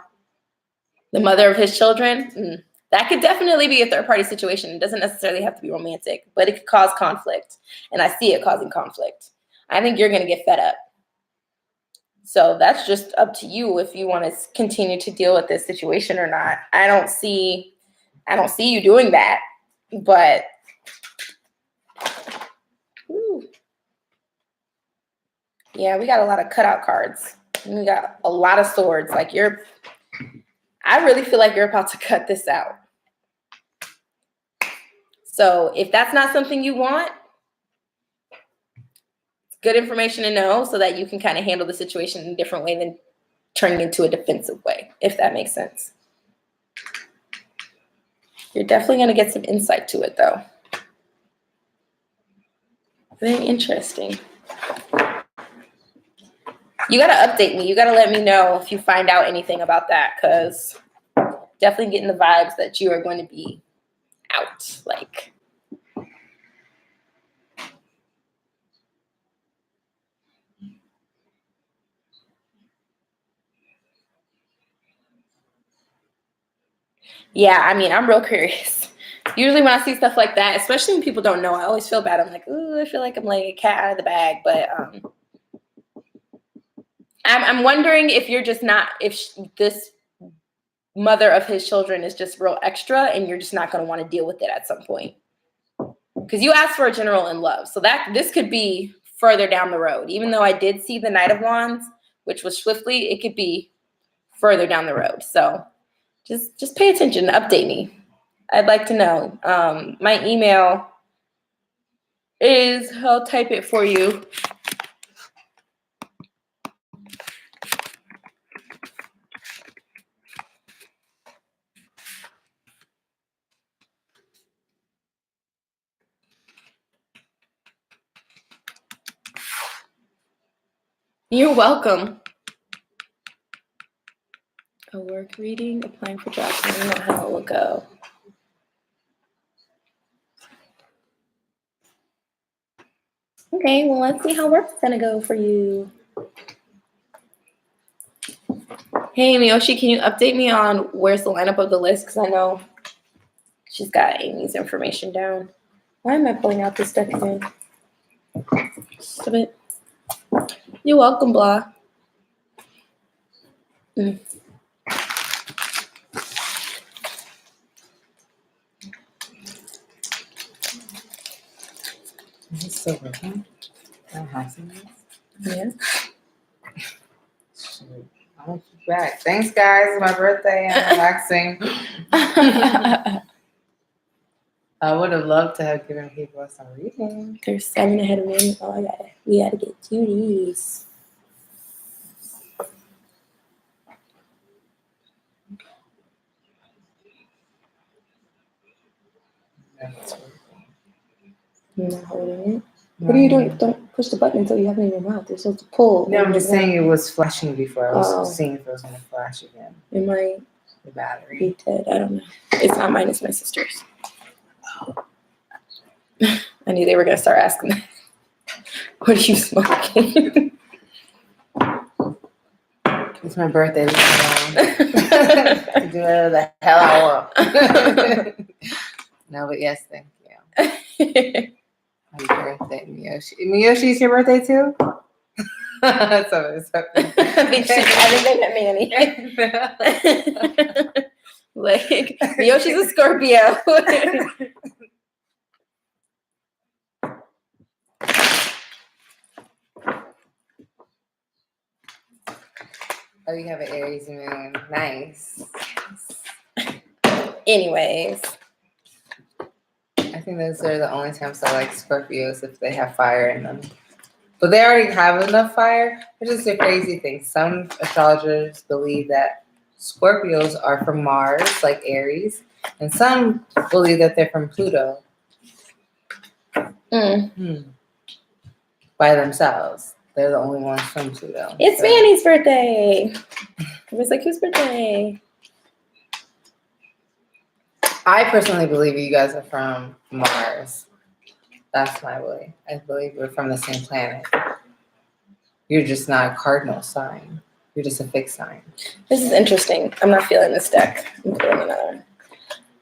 the mother of his children. That could definitely be a third-party situation. It doesn't necessarily have to be romantic, but it could cause conflict. And I see it causing conflict. I think you're going to get fed up. So that's just up to you if you want to continue to deal with this situation or not. I don't see you doing that. But yeah, we got a lot of cutout cards. We got a lot of swords. Like I really feel like you're about to cut this out. So if that's not something you want, it's good information to know so that you can kind of handle the situation in a different way than turning into a defensive way, if that makes sense. You're definitely going to get some insight to it, though. Very interesting. You got to update me. You got to let me know if you find out anything about that, because definitely getting the vibes that you are going to be out. Like, yeah, I mean, I'm real curious. Usually when I see stuff like that, especially when people don't know, I always feel bad. I'm like, ooh, I feel like I'm like a cat out of the bag. But I'm wondering if you're just not, if this mother of his children is just real extra and you're just not going to want to deal with it at some point. Because you asked for a general in love. So this could be further down the road. Even though I did see the Knight of Wands, which was swiftly, it could be further down the road. So just pay attention, update me. I'd like to know. My email is, I'll type it for you. You're welcome. A work reading, applying for jobs. I don't know how it will go. Okay, well, let's see how work's gonna go for you. Hey, Miyoshi, can you update me on where's the lineup of the list? Because I know she's got Amy's information down. Why am I pulling out this deck again? Just a bit. You're welcome, blah. Mm. Is it still working? I'm having this. Yeah. Shoot. I'll be back. Thanks, guys. It's my birthday. I'm relaxing. I would have loved to have given people some reading. There's 7 ahead of me. Oh, we gotta get to these. That's You're not holding it. What are you doing? Don't push the button until you have it in your mouth. You're supposed to pull. No, I'm just saying it was flashing before. I was Oh. seeing if it was going to flash again. It might The battery. be dead. I don't know. It's not mine. It's my sister's. I knew they were gonna start asking that. What are you smoking? It's my birthday. Leave me alone. Do whatever the hell I want. No, but yes, thank you. Happy birthday, Miyoshi. Miyoshi, it's your birthday too? So, I think they met Manny. Like, Miyoshi's a Scorpio. Oh, you have an Aries moon. Nice. Anyways. I think those are the only times I like Scorpios, if they have fire in them. But they already have enough fire, which is a crazy thing. Some astrologers believe that Scorpios are from Mars, like Aries, and some believe that they're from Pluto by themselves. They're the only ones from Pluto. It's Manny's birthday. It was like, whose birthday? I personally believe you guys are from Mars. That's my belief. I believe we're from the same planet. You're just not a cardinal sign. You're just a fixed sign. This is interesting. I'm not feeling this deck. I'm pulling another one.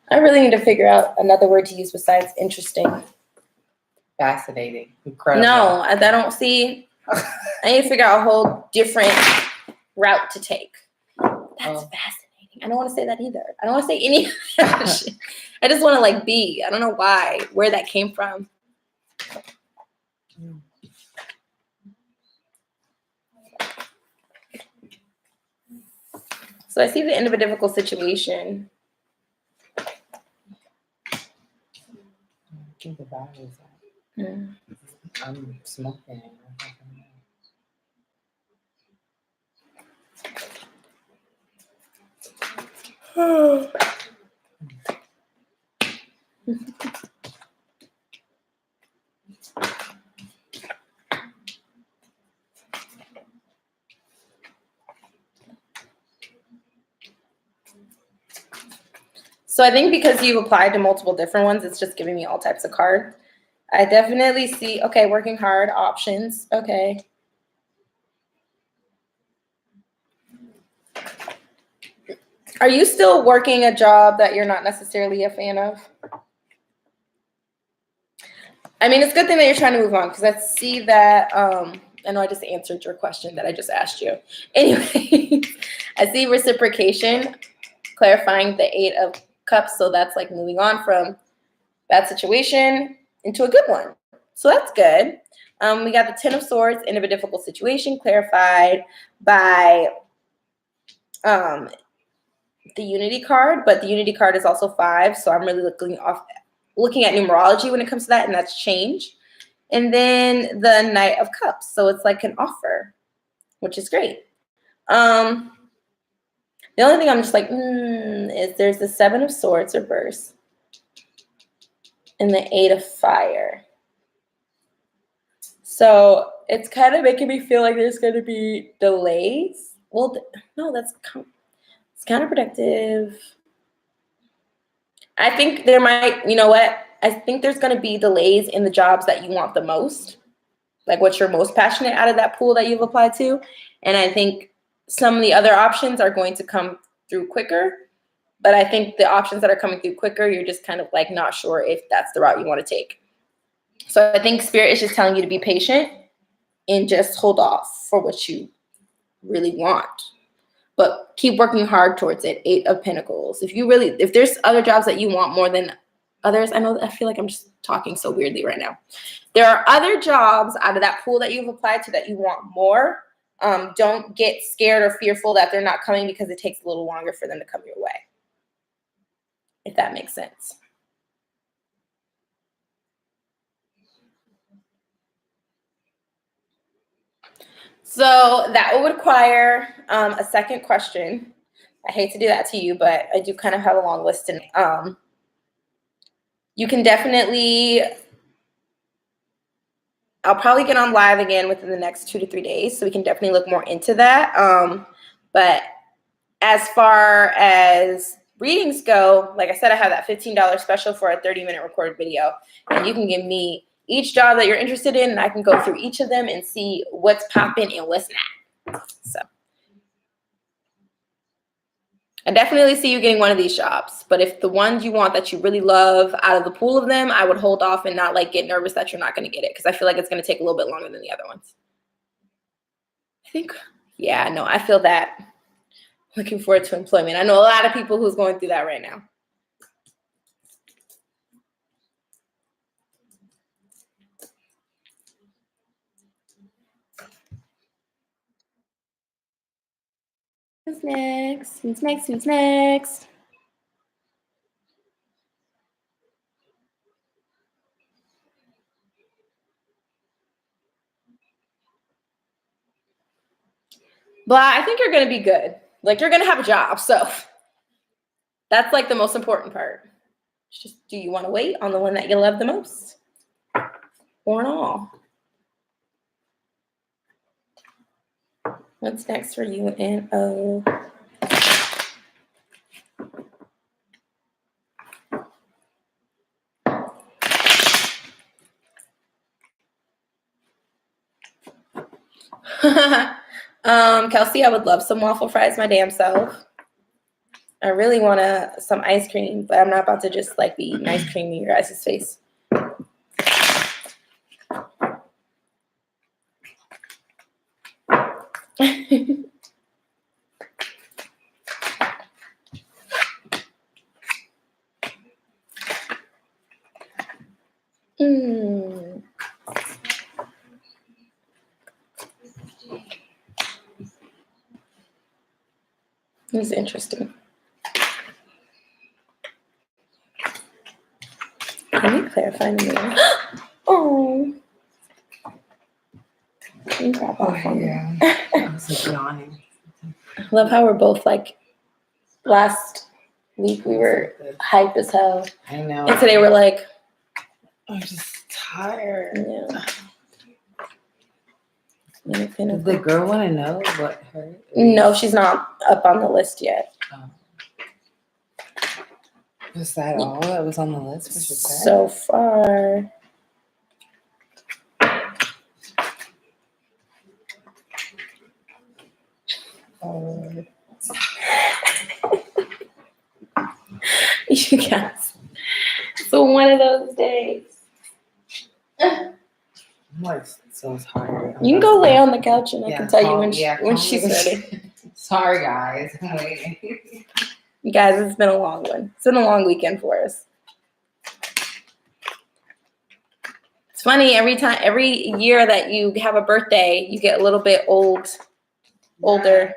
I really need to figure out another word to use besides interesting. Fascinating. Incredible. No, I don't see. I need to figure out a whole different route to take. That's fascinating. I don't want to say that either. I don't want to say any of that shit. I just want to like be. I don't know why, where that came from. So I see the end of a difficult situation. I think the battery's out. I'm smoking. So I think because you've applied to multiple different ones, it's just giving me all types of cards. I definitely see, okay, working hard, options, okay. Are you still working a job that you're not necessarily a fan of? I mean, it's a good thing that you're trying to move on because I see that, I know I just answered your question that I just asked you. Anyway, I see reciprocation clarifying the Eight of Cups. So that's like moving on from bad situation into a good one. So that's good. We got the Ten of Swords, end of a difficult situation, clarified by the Unity card, but the Unity card is also 5. So I'm really looking at numerology when it comes to that, and that's change. And then the Knight of Cups. So it's like an offer, which is great. The only thing I'm just like, is there's the Seven of Swords reverse and the Eight of Fire. So it's kind of making me feel like there's going to be delays. Well, no, it's counterproductive. I think there might, you know what? I think there's going to be delays in the jobs that you want the most, like what you're most passionate out of that pool that you've applied to. And I think some of the other options are going to come through quicker. But I think the options that are coming through quicker, you're just kind of like not sure if that's the route you want to take. So I think Spirit is just telling you to be patient and just hold off for what you really want. But keep working hard towards it. 8 of Pentacles. If there's other jobs that you want more than others, I feel like I'm just talking so weirdly right now. There are other jobs out of that pool that you've applied to that you want more. Don't get scared or fearful that they're not coming because it takes a little longer for them to come your way. If that makes sense. So that would require a second question. I hate to do that to you, but I do kind of have a long list. And you can definitely, I'll probably get on live again within the next 2 to 3 days, so we can definitely look more into that. But as far as readings go, like I said, I have that $15 special for a 30-minute recorded video, and you can give me each job that you're interested in, and I can go through each of them and see what's popping and what's not. So I definitely see you getting one of these jobs, but if the ones you want that you really love out of the pool of them, I would hold off and not like get nervous that you're not going to get it, because I feel like it's going to take a little bit longer than the other ones. I think, yeah, no, I feel that. Looking forward to employment. I know a lot of people who's going through that right now. Who's next? Who's next? Who's next? Blah, I think you're going to be good. Like, you're going to have a job. So that's like the most important part. It's just, do you want to wait on the one that you love the most? Or not? What's next for you, N-O? Kelsey, I would love some waffle fries my damn self. I really want some ice cream, but I'm not about to just like be eating ice cream in your guys' face. This is interesting. Let me clarify the name. Oh. Yeah. I was like yawning. I love how we're both like, last week we were hype as hell. I know. And today we're like, I'm just tired. Yeah. Did the girl want to know what her? No, she's not up on the list yet. Oh. Was that all that was on the list? So far. Oh. You guys. So one of those days. I'm like so tired. You can go lay on the couch and I can tell you when when she's ready. Sorry, guys. I'm waiting. You guys, it's been a long one. It's been a long weekend for us. It's funny, every year that you have a birthday, you get a little bit older.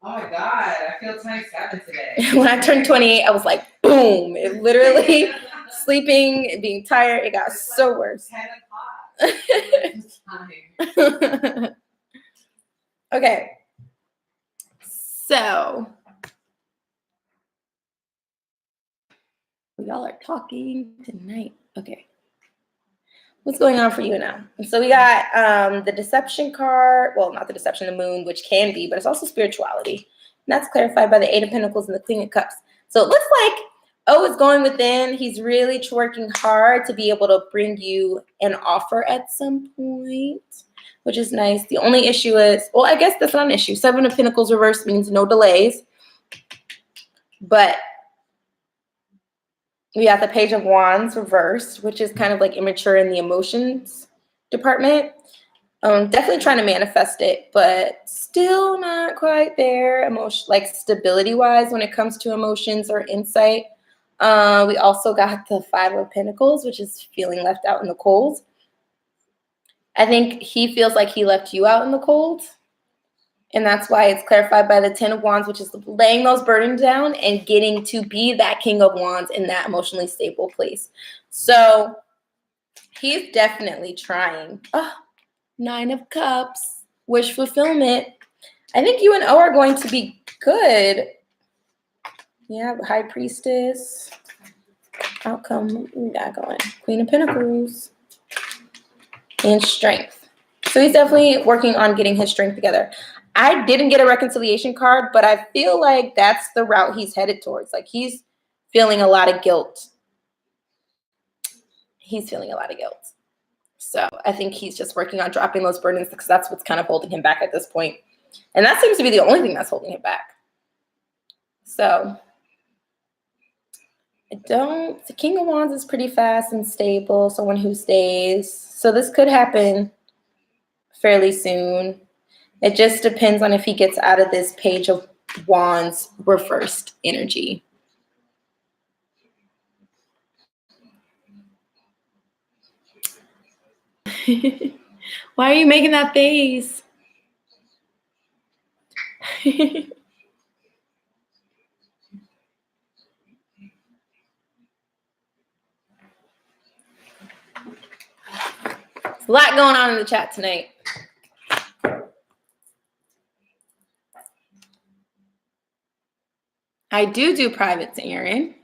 Oh my God, I feel 27 today. When I turned 28, I was like, boom. It literally, sleeping, being tired, it got so worse. 10 o'clock. Okay. So, y'all are talking tonight. Okay. What's going on for you now? And so we got the deception card. Well, not the deception, the moon, which can be, but it's also spirituality. And that's clarified by the Eight of Pentacles and the Queen of Cups. So it looks like O is going within. He's really working hard to be able to bring you an offer at some point, which is nice. The only issue is, well, I guess that's not an issue. Seven of Pentacles reversed means no delays. But we got the Page of Wands reversed, which is kind of like immature in the emotions department. Definitely trying to manifest it, but still not quite there. Emotion, like stability wise, when it comes to emotions or insight. We also got the Five of Pentacles, which is feeling left out in the cold. I think he feels like he left you out in the cold. And that's why it's clarified by the Ten of Wands, which is laying those burdens down and getting to be that King of Wands in that emotionally stable place. So he's definitely trying. Oh, Nine of Cups, wish fulfillment. I think you and O are going to be good. Yeah, High Priestess. Outcome, we got going. Queen of Pentacles. And strength. So he's definitely working on getting his strength together. I didn't get a reconciliation card, but I feel like that's the route he's headed towards. Like he's feeling a lot of guilt. He's feeling a lot of guilt. So I think he's just working on dropping those burdens because that's what's kind of holding him back at this point. And that seems to be the only thing that's holding him back. So the King of Wands is pretty fast and stable, someone who stays. So this could happen fairly soon. It just depends on if he gets out of this Page of Wands reversed energy. Why are you making that face? There's a lot going on in the chat tonight. I do privates, Aaron.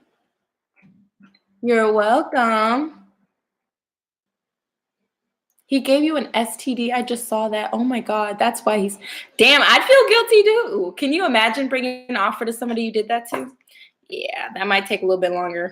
You're welcome. He gave you an STD. I just saw that. Oh my God. That's why he's, damn, I'd feel guilty too. Can you imagine bringing an offer to somebody you did that to? Yeah, that might take a little bit longer.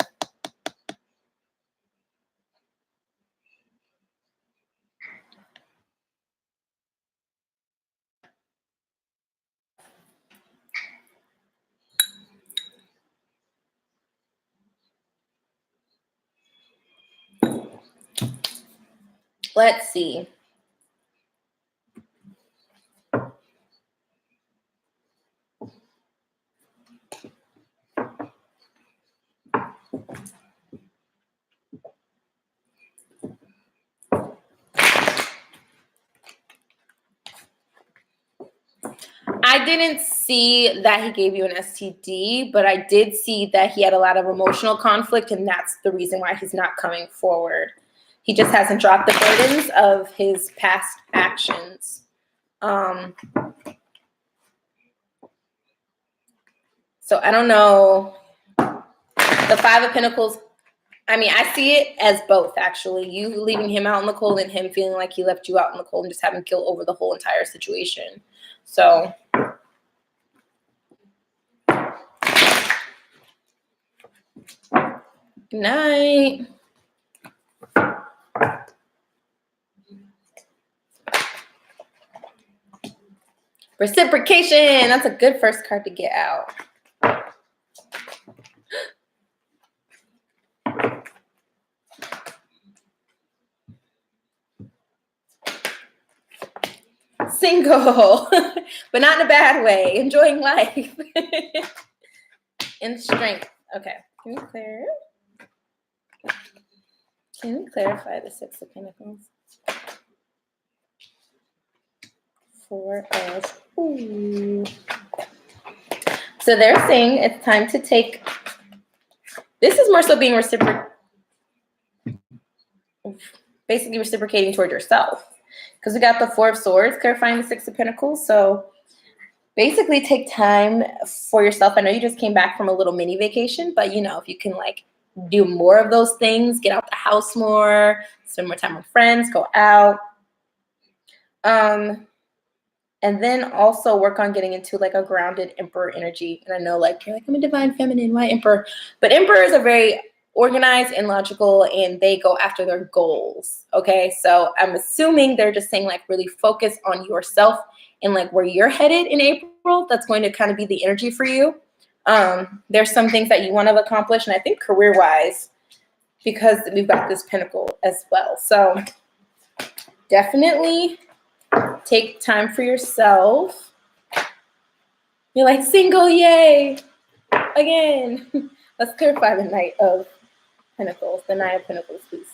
Let's see. I didn't see that he gave you an STD, but I did see that he had a lot of emotional conflict, and that's the reason why he's not coming forward. He just hasn't dropped the burdens of his past actions. So I don't know. The Five of Pentacles, I mean, I see it as both, actually. You leaving him out in the cold and him feeling like he left you out in the cold and just having guilt over the whole entire situation. So good night. Reciprocation. That's a good first card to get out. Single, but not in a bad way. Enjoying life. and strength. Okay. Can we clarify the Six of Pentacles? Four of, ooh. So they're saying it's time to take, this is more so being basically reciprocating toward yourself. Because we got the Four of Swords clarifying the Six of Pentacles. So basically take time for yourself. I know you just came back from a little mini vacation, but if you can like do more of those things, get out the house more, spend more time with friends, go out. And then also work on getting into like a grounded Emperor energy. And I know like you're like, I'm a divine feminine, why Emperor? But Emperors are very organized and logical, and they go after their goals. Okay, so I'm assuming they're just saying like really focus on yourself and like where you're headed in April. That's going to kind of be the energy for you. There's some things that you want to accomplish, and I think career-wise, because we've got this Pentacle as well. So definitely take time for yourself. You're like, single, yay! Again. Let's clarify the Knight of Pentacles, the Nine of Pentacles, please.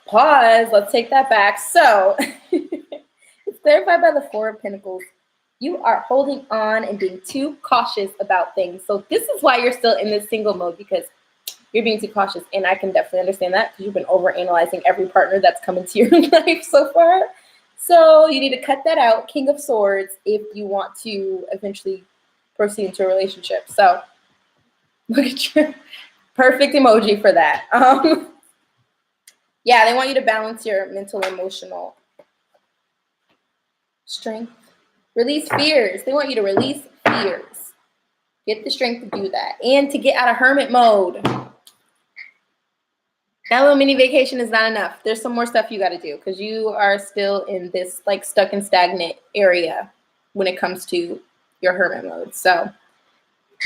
Pause. Let's take that back. So, it's clarified by the Four of Pentacles. You are holding on and being too cautious about things. So this is why you're still in this single mode, because you're being too cautious. And I can definitely understand that because you've been overanalyzing every partner that's come into your life so far. So you need to cut that out, King of Swords, if you want to eventually proceed into a relationship. So look at your perfect emoji for that. Yeah, they want you to balance your mental, emotional strength. Release fears. They want you to release fears. Get the strength to do that. And to get out of hermit mode. That little mini vacation is not enough. There's some more stuff you got to do because you are still in this like stuck and stagnant area when it comes to your hermit mode. So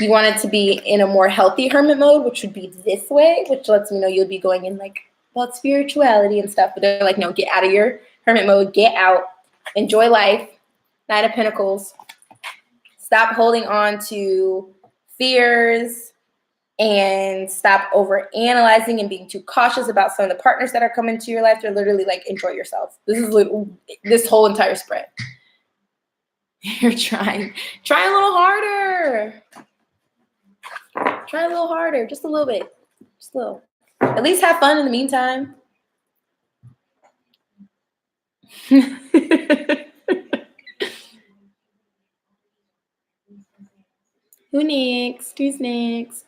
you want it to be in a more healthy hermit mode, which would be this way, which lets me know you'll be going in like about spirituality and stuff. But they're like, no, get out of your hermit mode. Get out. Enjoy life. Knight of Pentacles. Stop holding on to fears and stop over analyzing and being too cautious about some of the partners that are coming to your life. They're literally like, enjoy yourself. This is this whole entire spread. You're trying. Try a little harder. Try a little harder. Just a little bit. Just a little. At least have fun in the meantime. Who next? Who's next?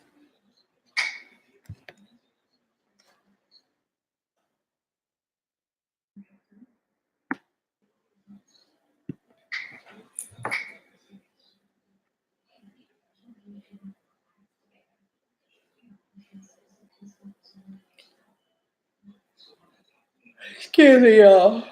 Excuse me, y'all.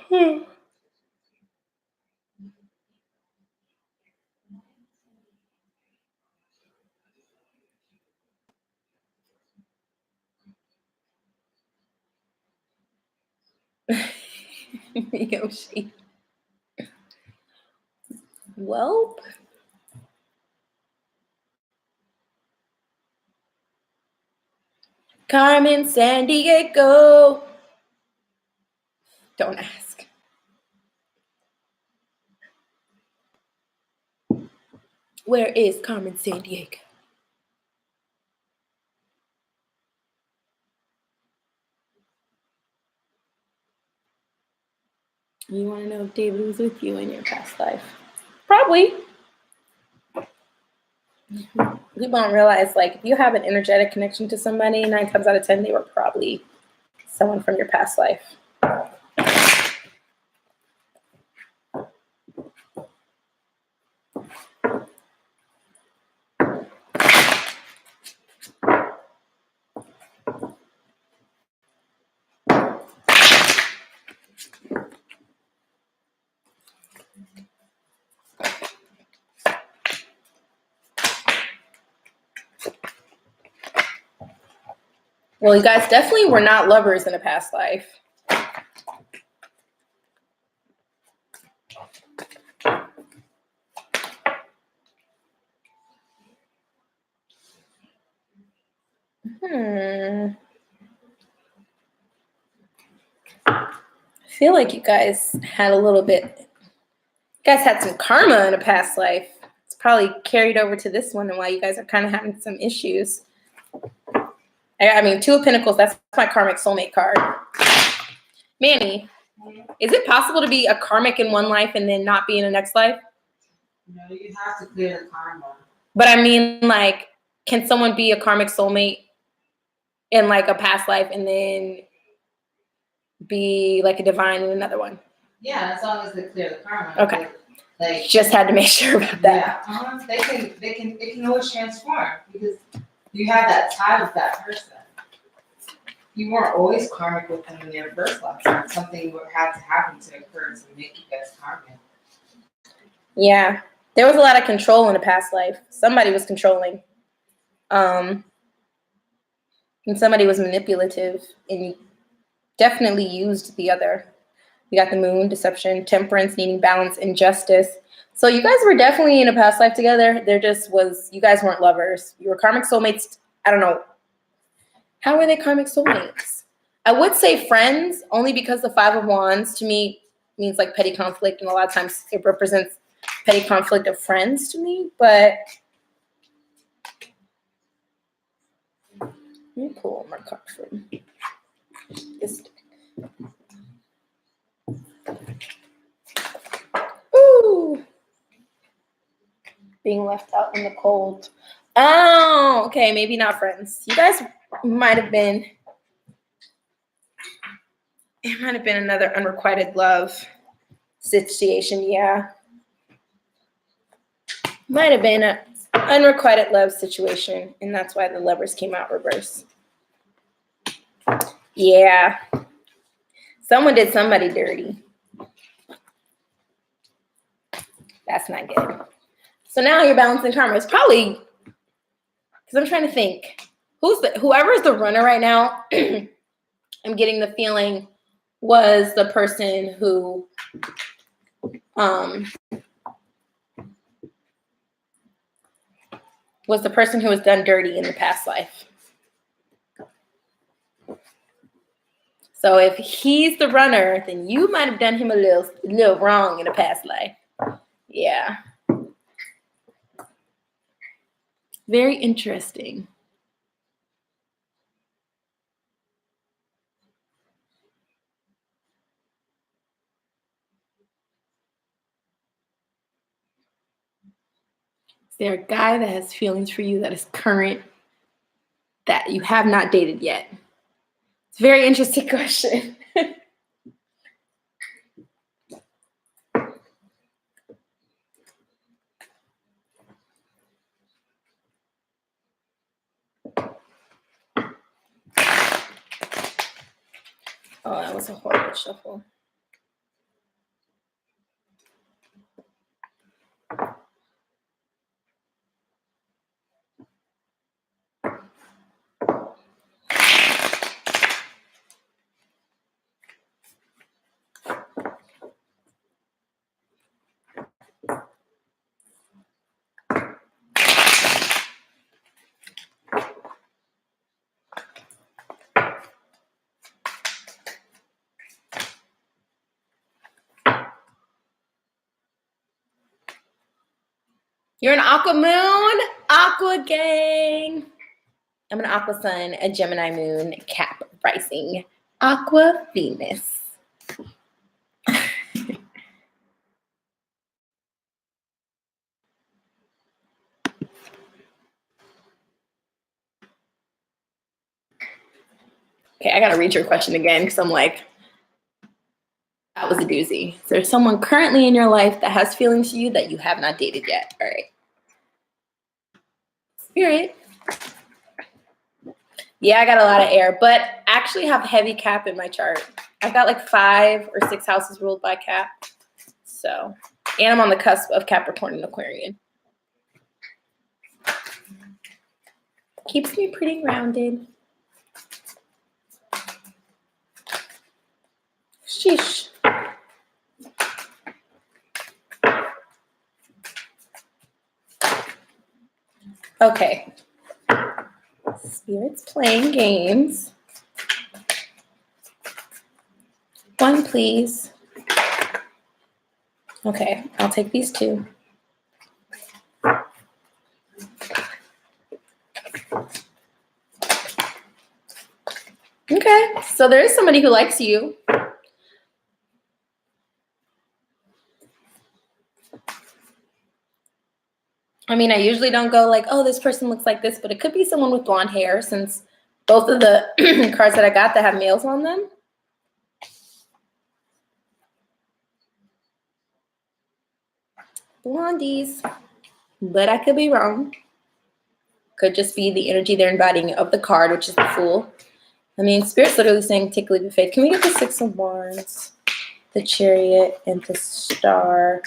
Yoshi. Welp. Carmen Sandiego. Don't ask. Where is Carmen Sandiego? You want to know if David was with you in your past life? Probably. People don't realize, like, if you have an energetic connection to somebody, 9 times out of 10, they were probably someone from your past life. Well, you guys definitely were not lovers in a past life. I feel like you guys had a little bit. You guys had some karma in a past life. It's probably carried over to this one, and why you guys are kind of having some issues. I mean, Two of Pentacles. That's my karmic soulmate card. Manny, is it possible to be a karmic in one life and then not be in the next life? No, you have to clear the karma. But I mean, like, can someone be a karmic soulmate in like a past life and then be like a divine in another one? Yeah, as long as they clear the karma. Okay. Like, just had to make sure about that. Yeah, it can always transform because you have that tie with that person. You weren't always karmic with them in their first lifetime. Something would have to happen to occur to make you guys karmic. Yeah, there was a lot of control in a past life. Somebody was controlling, and somebody was manipulative, and definitely used the other. You got the Moon, deception, temperance, needing balance, and justice. So you guys were definitely in a past life together. There just was, you guys weren't lovers. You were karmic soulmates. I don't know. How were they karmic soulmates? I would say friends, only because the Five of Wands to me means like petty conflict, and a lot of times it represents petty conflict of friends to me. But let me pull my card from this deck. Ooh. Being left out in the cold. Oh, okay, maybe not friends. You guys might have been, it might have been another unrequited love situation, yeah. Might have been an unrequited love situation, and that's why the Lovers came out reverse. Yeah. Someone did somebody dirty. That's not good. So now you're balancing karma. It's probably, because I'm trying to think, whoever's the runner right now, I'm getting the feeling was the person who was done dirty in the past life. So if he's the runner, then you might have done him a little wrong in a past life. Yeah. Very interesting. Is there a guy that has feelings for you that is current that you have not dated yet? It's a very interesting question. Oh, that was a horrible shuffle. You're an Aqua Moon, Aqua Gang. I'm an Aqua Sun, a Gemini Moon, Cap Rising, Aqua Venus. Okay, I gotta read your question again because I'm like, that was a doozy. Is there someone currently in your life that has feelings for you that you have not dated yet? All right. Spirit. Yeah, I got a lot of air, but I actually have heavy Cap in my chart. I've got like 5 or 6 houses ruled by Cap. So, and I'm on the cusp of Capricorn and Aquarian. Keeps me pretty grounded. Sheesh. Okay. Spirit's playing games. One, please. Okay, I'll take these two. Okay, so there is somebody who likes you. I mean, I usually don't go like, oh, this person looks like this, but it could be someone with blonde hair since both of the cards that I got that have males on them. Blondies, but I could be wrong. Could just be the energy they're embodying of the card, which is the Fool. I mean, Spirit's literally saying, take a leap of faith. Can we get the Six of Wands, the Chariot, and the Star?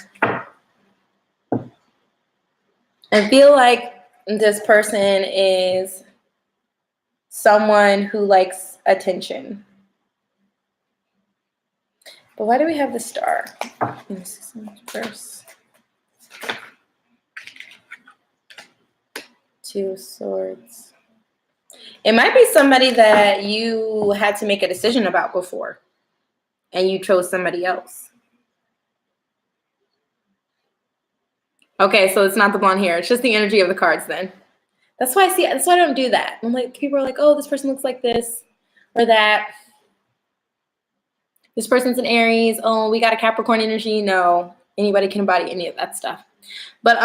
I feel like this person is someone who likes attention. But why do we have the Star? Let me see some first. Two of Swords. It might be somebody that you had to make a decision about before, and you chose somebody else. Okay, so it's not the blonde hair. It's just the energy of the cards then. That's why that's why I don't do that. I'm like, people are like, oh, this person looks like this or that. This person's an Aries. Oh, we got a Capricorn energy. No, anybody can embody any of that stuff. But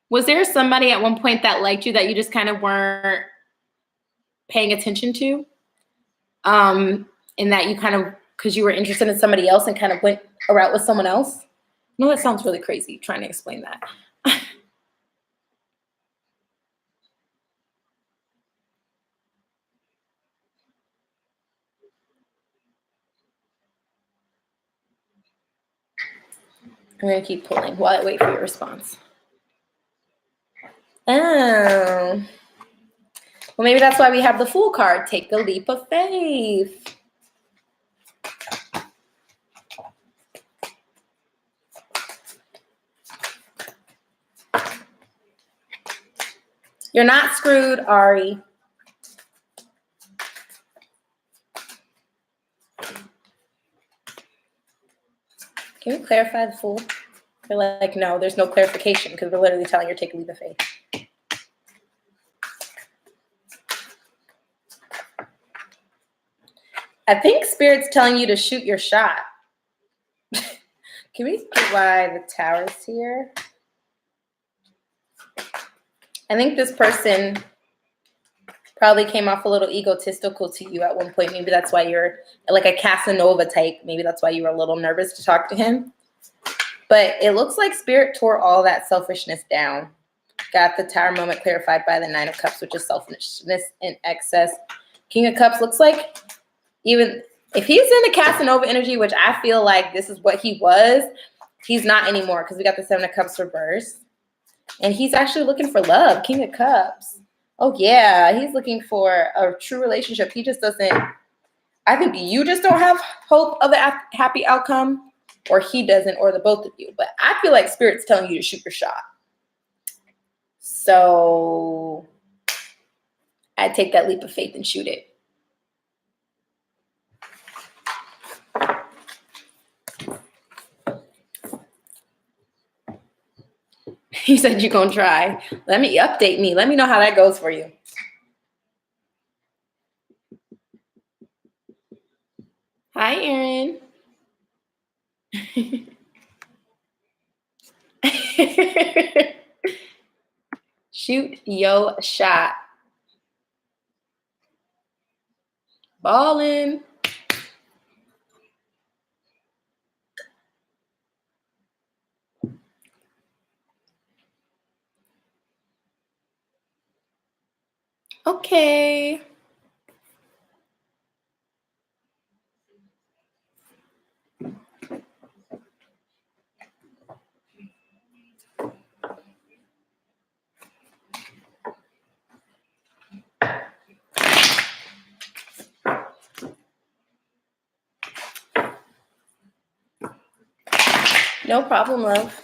was there somebody at one point that liked you that you just kind of weren't paying attention to? And that you kind of, because you were interested in somebody else and kind of went a route with someone else? No, that sounds really crazy trying to explain that. I'm going to keep pulling while I wait for your response. Oh. Well, maybe that's why we have the Fool card. Take a leap of faith. You're not screwed, Ari. Can we clarify the Fool? They're like, no, there's no clarification because we're literally telling you to take a leap of faith. I think Spirit's telling you to shoot your shot. Can we see why the Tower's here? I think this person probably came off a little egotistical to you at one point. Maybe that's why you're like a Casanova type. Maybe that's why you were a little nervous to talk to him. But it looks like Spirit tore all that selfishness down. Got the Tower moment clarified by the Nine of Cups, which is selfishness in excess. King of Cups looks like even if he's in the Casanova energy, which I feel like this is what he was, he's not anymore because we got the Seven of Cups reversed. And he's actually looking for love, King of Cups. Oh, yeah, he's looking for a true relationship. He just doesn't, I think you just don't have hope of a happy outcome, or he doesn't, or the both of you. But I feel like Spirit's telling you to shoot your shot. So I take that leap of faith and shoot it. He said you're going to try. Let me update me. Let me know how that goes for you. Hi, Erin. Shoot your shot. Ballin'. Okay. No problem, love.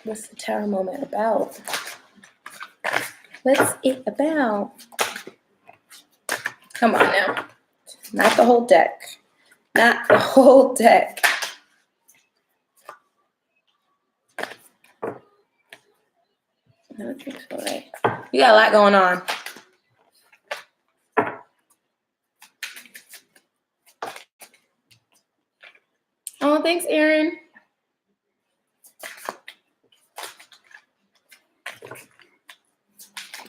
What's the tower moment about? What's it about? Come on now. Not the whole deck. Not the whole deck. I don't think so, right? You got a lot going on. Oh, thanks, Erin.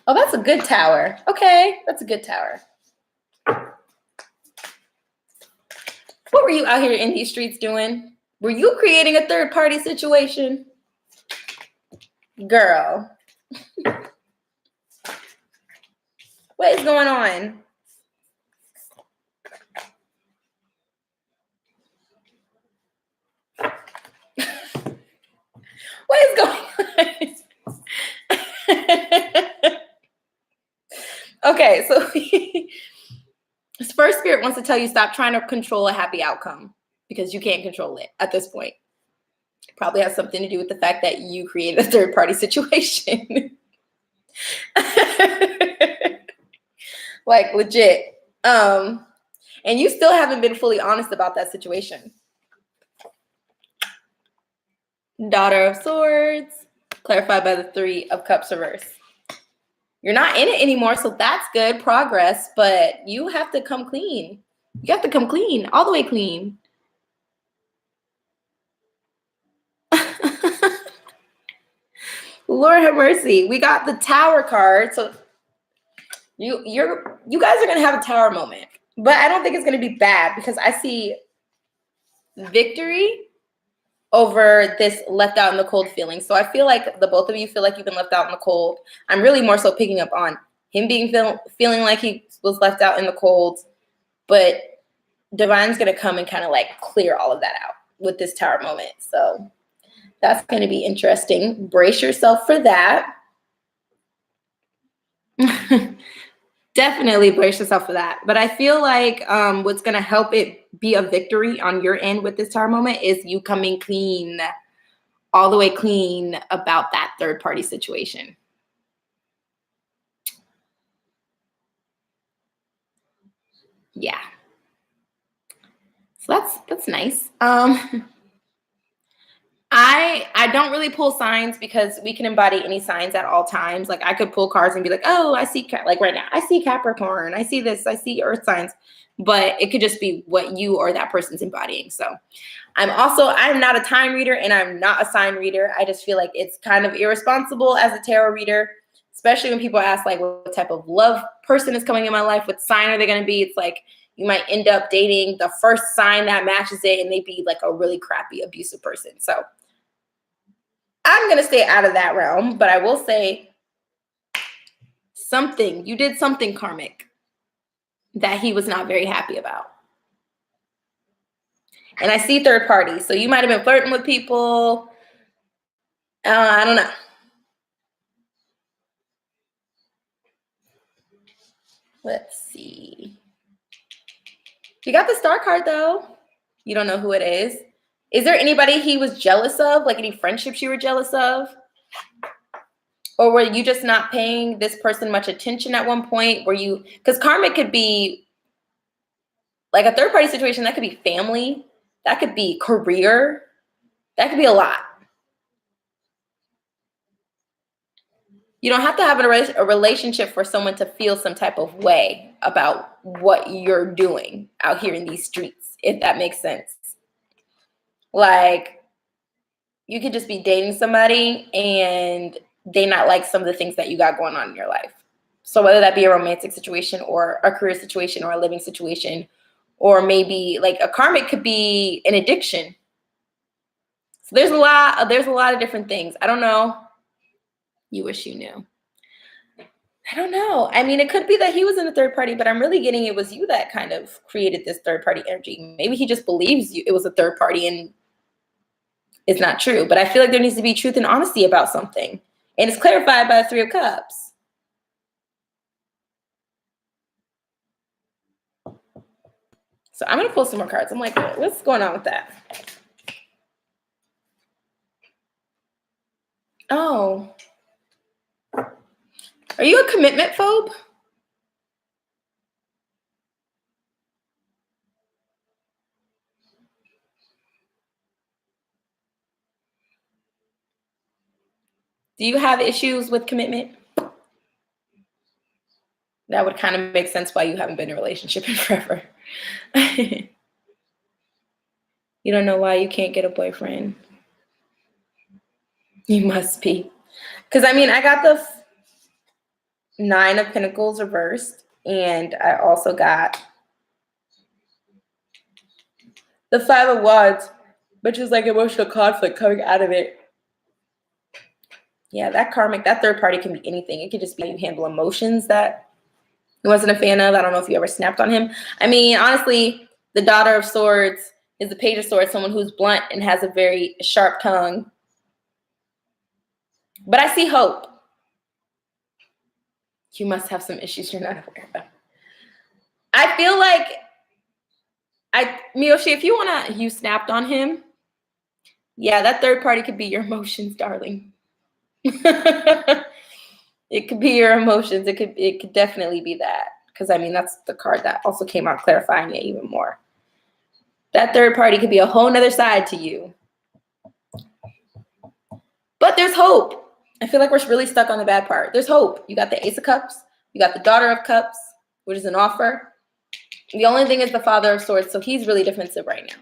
Oh, that's a good tower. Okay, that's a good tower. What were you out here in these streets doing? Were you creating a third-party situation? Girl. What is going on? What is going on? Okay, so First Spirit wants to tell you stop trying to control a happy outcome because you can't control it at this point. It probably has something to do with the fact that you created a third-party situation. Like legit. And you still haven't been fully honest about that situation. Daughter of Swords, clarified by the Three of Cups reverse. You're not in it anymore, so that's good progress, but you have to come clean. You have to come clean, all the way clean. Lord have mercy. We got the Tower card, so you guys are gonna have a Tower moment, but I don't think it's gonna be bad because I see victory over this left out in the cold feeling. So I feel like the both of you feel like you've been left out in the cold. I'm really more so picking up on him being feeling like he was left out in the cold, but Divine's gonna come and kind of like clear all of that out with this Tower moment. So that's gonna be interesting. Brace yourself for that. Definitely brace yourself for that. But I feel like what's gonna help it be a victory on your end with this Tower moment is you coming clean, all the way clean about that third party situation. Yeah. So that's nice. I don't really pull signs because we can embody any signs at all times. Like I could pull cards and be like, oh, I see like right now, I see Capricorn, I see this, I see Earth signs, but it could just be what you or that person's embodying. So I'm not a time reader and I'm not a sign reader. I just feel like it's kind of irresponsible as a tarot reader, especially when people ask like what type of love person is coming in my life, what sign are they going to be? It's like you might end up dating the first sign that matches it and they be like a really crappy abusive person. So I'm going to stay out of that realm, but I will say you did something karmic that he was not very happy about. And I see third party. So you might have been flirting with people. I don't know. Let's see. You got the star card though. You don't know who it is. Is there anybody he was jealous of? Like any friendships you were jealous of? Or were you just not paying this person much attention at one point? Because karmic could be like a third party situation. That could be family. That could be career. That could be a lot. You don't have to have a relationship for someone to feel some type of way about what you're doing out here in these streets, if that makes sense. Like, you could just be dating somebody and they not like some of the things that you got going on in your life. So whether that be a romantic situation or a career situation or a living situation, or maybe like a karmic could be an addiction. So there's a lot of different things. I don't know. You wish you knew. I don't know. I mean, it could be that he was in a third party, but I'm really getting it was you that kind of created this third party energy. Maybe he just believes it was a third party and it's not true. But I feel like there needs to be truth and honesty about something. And it's clarified by the Three of Cups. So I'm going to pull some more cards. I'm like, what's going on with that? Oh. Are you a commitment phobe? Do you have issues with commitment? That would kind of make sense why you haven't been in a relationship in forever. You don't know why you can't get a boyfriend. You must be. Because, I mean, I got the Nine of Pentacles reversed, and I also got the Five of Wands, which is like emotional conflict coming out of it. Yeah, that karmic, that third party can be anything. It could just be you handle emotions that he wasn't a fan of. I don't know if you ever snapped on him. I mean, honestly, the Daughter of Swords is the Page of Swords, someone who's blunt and has a very sharp tongue. But I see hope. You must have some issues you're not aware of. I feel like Miyoshi, if you snapped on him, yeah, that third party could be your emotions, darling. It could be your emotions. It could definitely be that. Because I mean, that's the card that also came out clarifying it even more. That third party could be a whole nother side to you. But there's hope. I feel like we're really stuck on the bad part. There's hope. You got the Ace of Cups. You got the Daughter of Cups, which is an offer. The only thing is the Father of Swords. So he's really defensive right now.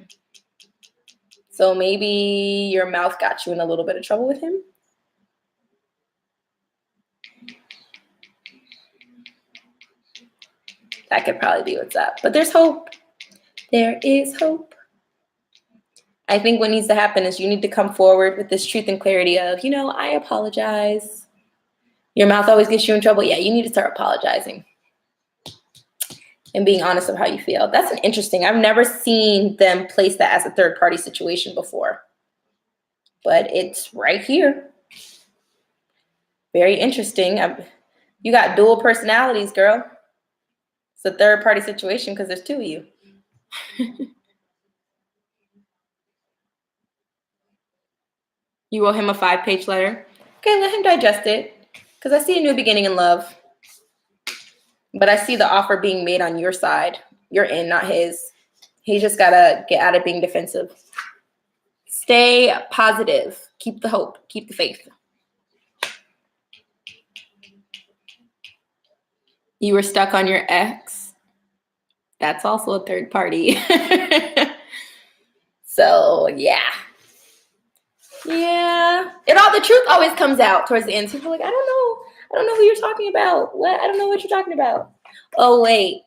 So maybe your mouth got you in a little bit of trouble with him. That could probably be what's up. But there's hope. There is hope. I think what needs to happen is you need to come forward with this truth and clarity of, I apologize. Your mouth always gets you in trouble. Yeah, you need to start apologizing and being honest of how you feel. That's an interesting. I've never seen them place that as a third party situation before. But it's right here. Very interesting. You got dual personalities, girl. It's a third party situation because there's two of you. You owe him a 5-page letter. Okay, let him digest it. Because I see a new beginning in love. But I see the offer being made on your side. You're in, not his. He just got to get out of being defensive. Stay positive. Keep the hope. Keep the faith. You were stuck on your ex. That's also a third party. So, yeah. Yeah. The truth always comes out towards the end. People are like, I don't know who you're talking about. What? I don't know what you're talking about. Oh, wait.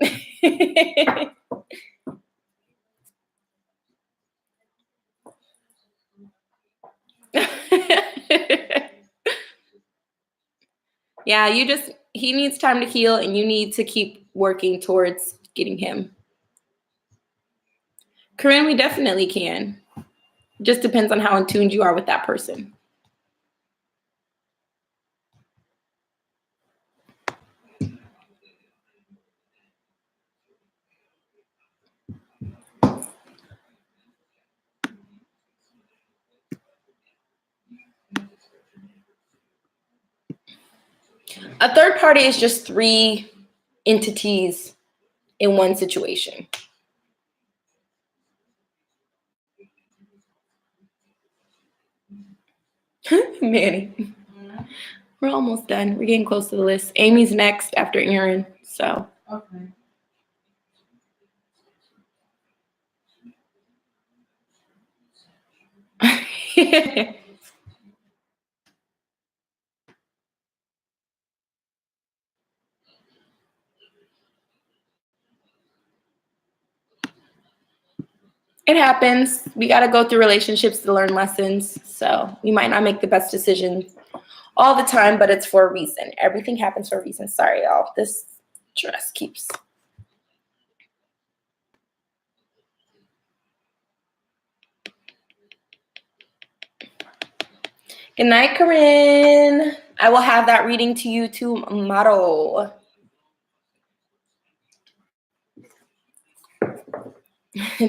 Yeah, he needs time to heal and you need to keep working towards getting him. Corinne, we definitely can. Just depends on how in tune you are with that person. A third party is just 3 entities in one situation. Manny. We're almost done. We're getting close to the list. Amy's next after Erin. So. Okay. It happens. We got to go through relationships to learn lessons. So we might not make the best decisions all the time, but it's for a reason. Everything happens for a reason. Sorry, y'all. This dress keeps. Good night, Corinne. I will have that reading to you tomorrow.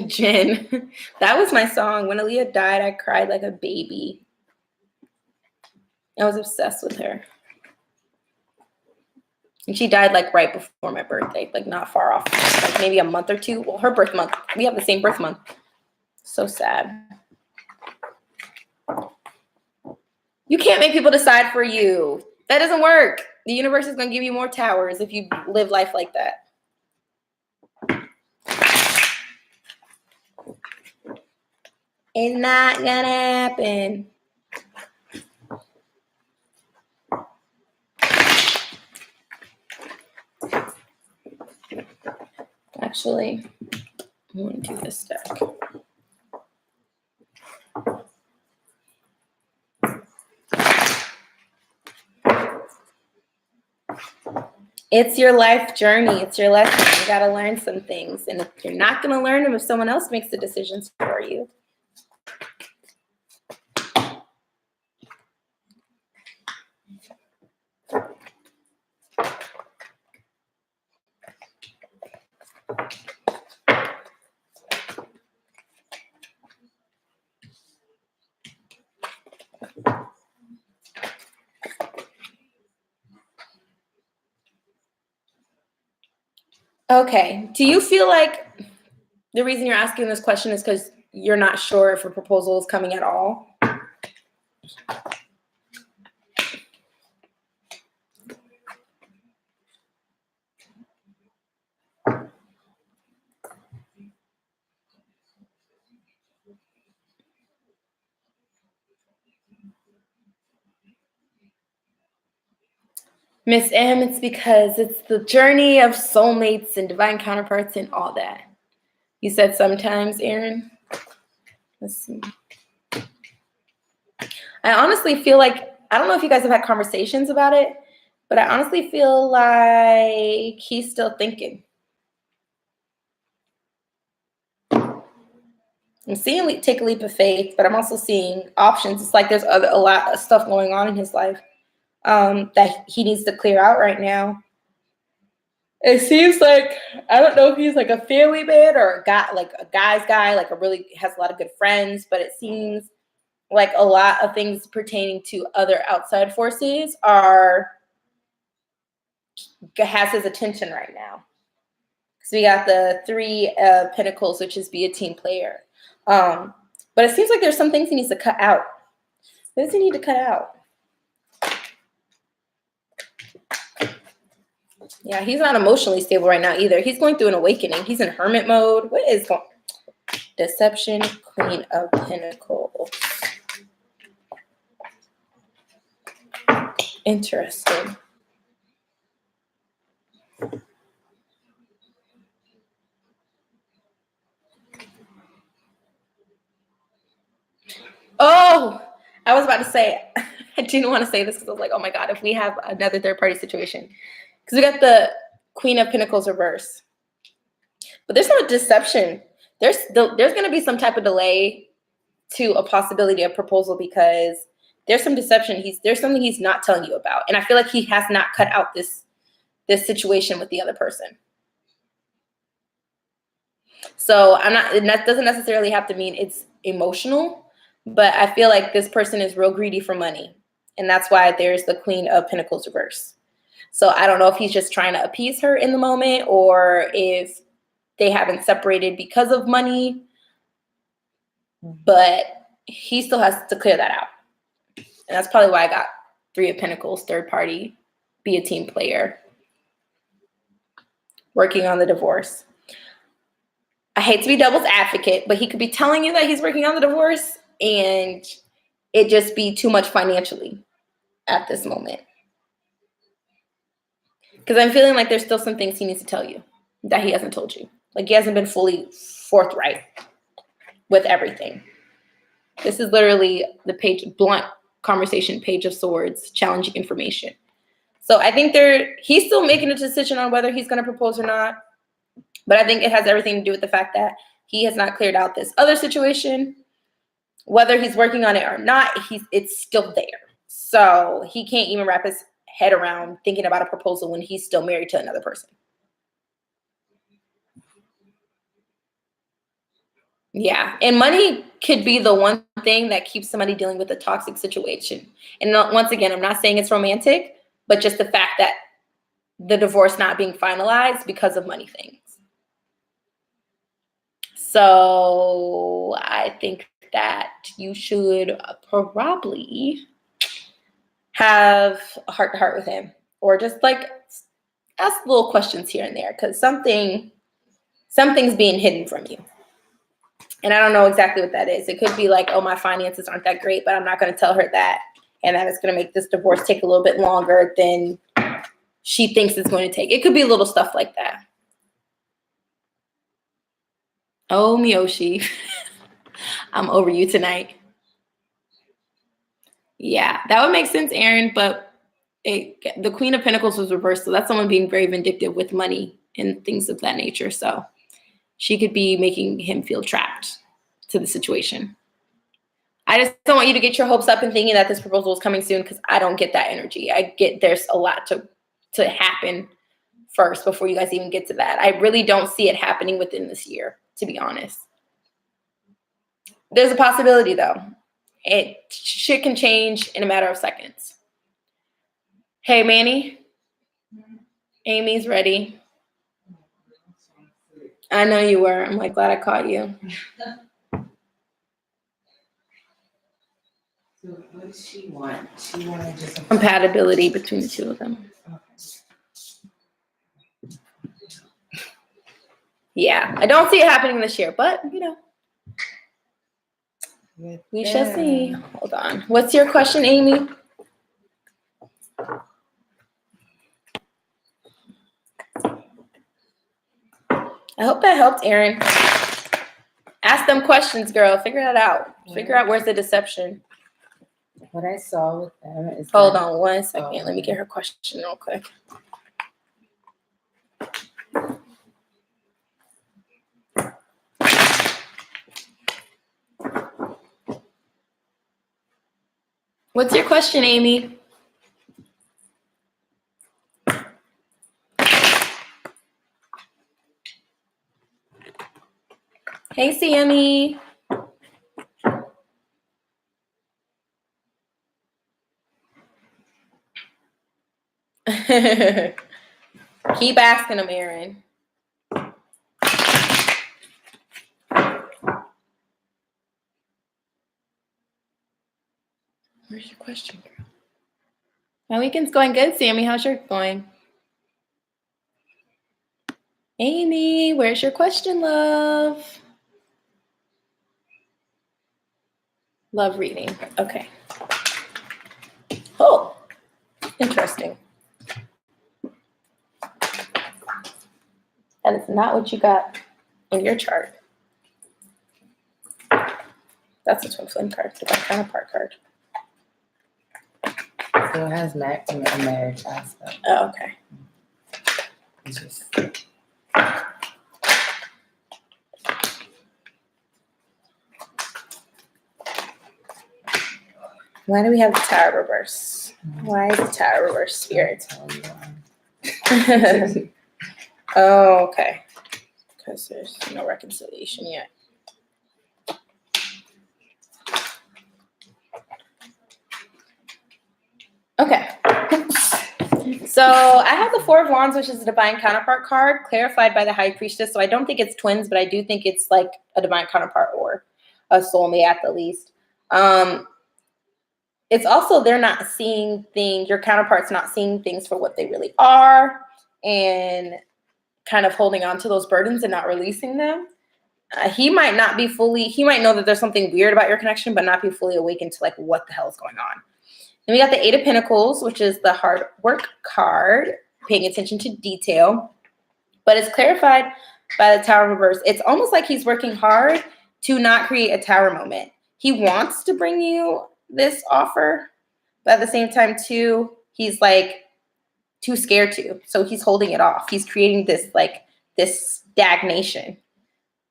Jen, that was my song. When Aaliyah died, I cried like a baby. I was obsessed with her. And she died like right before my birthday, like not far off, like maybe a month or two. Well, her birth month. We have the same birth month. So sad. You can't make people decide for you. That doesn't work. The universe is going to give you more towers if you live life like that. It's not gonna happen. Actually, I want to do this deck. It's your life journey. It's your lesson. You got to learn some things. And if you're not going to learn them if someone else makes the decisions for you. Okay. Do you feel like the reason you're asking this question is because you're not sure if a proposal is coming at all? Miss M, it's because it's the journey of soulmates and divine counterparts and all that. You said sometimes, Erin. Let's see. I honestly feel like, I don't know if you guys have had conversations about it, but I honestly feel like he's still thinking. I'm seeing take a leap of faith, but I'm also seeing options. It's like there's a lot of stuff going on in his life that he needs to clear out right now. It seems like, I don't know if he's like a family man or a guy, like a guy's guy, like really has a lot of good friends, but it seems like a lot of things pertaining to other outside forces has his attention right now. So we got the 3 of Pentacles, which is be a team player. But it seems like there's some things he needs to cut out. What does he need to cut out? Yeah, he's not emotionally stable right now either. He's going through an awakening. He's in hermit mode. What is going on? Deception, Queen of Pentacles. Interesting. Oh, I was about to say, I didn't want to say this because I was like, oh my God, if we have another third party situation. Because we got the Queen of Pentacles reverse. But there's no deception. There's going to be some type of delay to a possibility of proposal because there's some deception. There's something he's not telling you about. And I feel like he has not cut out this situation with the other person. So that doesn't necessarily have to mean it's emotional, but I feel like this person is real greedy for money. And that's why there's the Queen of Pentacles reverse. So I don't know if he's just trying to appease her in the moment or if they haven't separated because of money, but he still has to clear that out. And that's probably why I got Three of Pentacles, third party, be a team player, working on the divorce. I hate to be devil's advocate, but he could be telling you that he's working on the divorce and it just be too much financially at this moment. Because I'm feeling like there's still some things he needs to tell you that he hasn't told you. Like he hasn't been fully forthright with everything. This is literally the page, blunt conversation, Page of Swords, challenging information. So I think he's still making a decision on whether he's going to propose or not. But I think it has everything to do with the fact that he has not cleared out this other situation. Whether he's working on it or not, it's still there. So he can't even wrap his head around thinking about a proposal when he's still married to another person. Yeah. And money could be the one thing that keeps somebody dealing with a toxic situation. And once again, I'm not saying it's romantic, but just the fact that the divorce not being finalized because of money things. So I think that you should probably have a heart-to-heart with him, or just like ask little questions here and there, because something's being hidden from you. And I don't know exactly what that is. It could be like, oh, my finances aren't that great, but I'm not going to tell her that. And that it's going to make this divorce take a little bit longer than she thinks it's going to take. It could be little stuff like that. Oh, Miyoshi, I'm over you tonight. Yeah, that would make sense, Aaron, but the Queen of Pentacles was reversed, so that's someone being very vindictive with money and things of that nature. So she could be making him feel trapped to the situation. I just don't want you to get your hopes up and thinking that this proposal is coming soon, because I don't get that energy. I get there's a lot to happen first before you guys even get to that. I really don't see it happening within this year, to be honest. There's a possibility, though. Shit can change in a matter of seconds. Hey, Manny. Amy's ready. I know you were. I'm like, glad I caught you. So what does she want? She wanted just Compatibility between the two of them. Yeah, I don't see it happening this year, but we shall see. Hold on. What's your question, Amy? I hope that helped, Aaron. Ask them questions, girl. Figure that out. Figure out where's the deception. What I saw with them is Hold on 1 second. Let me get her question real quick. What's your question, Amy? Hey, Sammy. Keep asking them, Aaron. Where's your question, girl? My weekend's going good, Sammy. How's yours going? Amy, where's your question, love? Love reading. Okay. Oh, interesting. That is not what you got in your chart. That's a twin flame card, the counterpart card. So it has a marriage aspect. Oh, okay. It's just, Why do we have the Tower reverse? Why is the Tower reverse, Spirit? Oh, okay. Because there's no reconciliation yet. Okay. So I have the Four of Wands, which is a divine counterpart card, clarified by the High Priestess. So I don't think it's twins, but I do think it's like a divine counterpart or a soulmate at the least. it's also they're not seeing things, your counterpart's not seeing things for what they really are and kind of holding on to those burdens and not releasing them. He might not be fully, he might know that there's something weird about your connection, but not be fully awakened to like what the hell is going on. Then we got the Eight of Pentacles, which is the hard work card, paying attention to detail, but it's clarified by the Tower reverse. It's almost like he's working hard to not create a tower moment. He wants to bring you this offer, but at the same time too, he's like too scared to. So he's holding it off. He's creating this stagnation.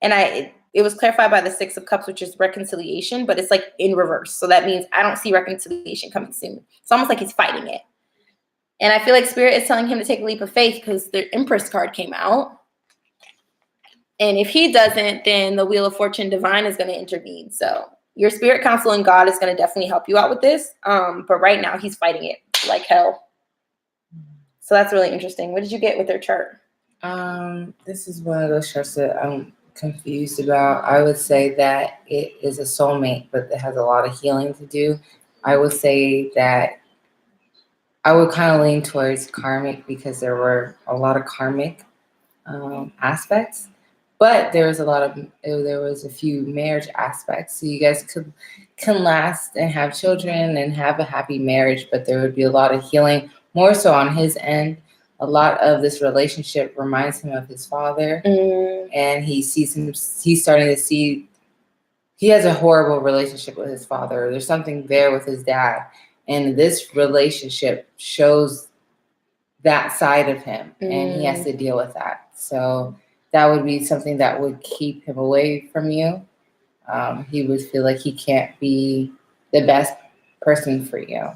And it was clarified by the Six of Cups, which is reconciliation, but it's like in reverse. So that means I don't see reconciliation coming soon. It's almost like he's fighting it. And I feel like Spirit is telling him to take a leap of faith because the Empress card came out. And if he doesn't, then the Wheel of Fortune Divine is going to intervene. So your spirit council and God is going to definitely help you out with this. But right now he's fighting it like hell. So that's really interesting. What did you get with their chart? This is one of those charts that I'm confused about. I would say that it is a soulmate, but it has a lot of healing to do. I would say that I would kind of lean towards karmic because there were a lot of karmic aspects, but there was a few marriage aspects. So you guys can last and have children and have a happy marriage, but there would be a lot of healing, more so on his end. A lot of this relationship reminds him of his father, and he's starting to see he has a horrible relationship with his father. There's something there with his dad, and this relationship shows that side of him, and he has to deal with that. So that would be something that would keep him away from you. He would feel like he can't be the best person for you.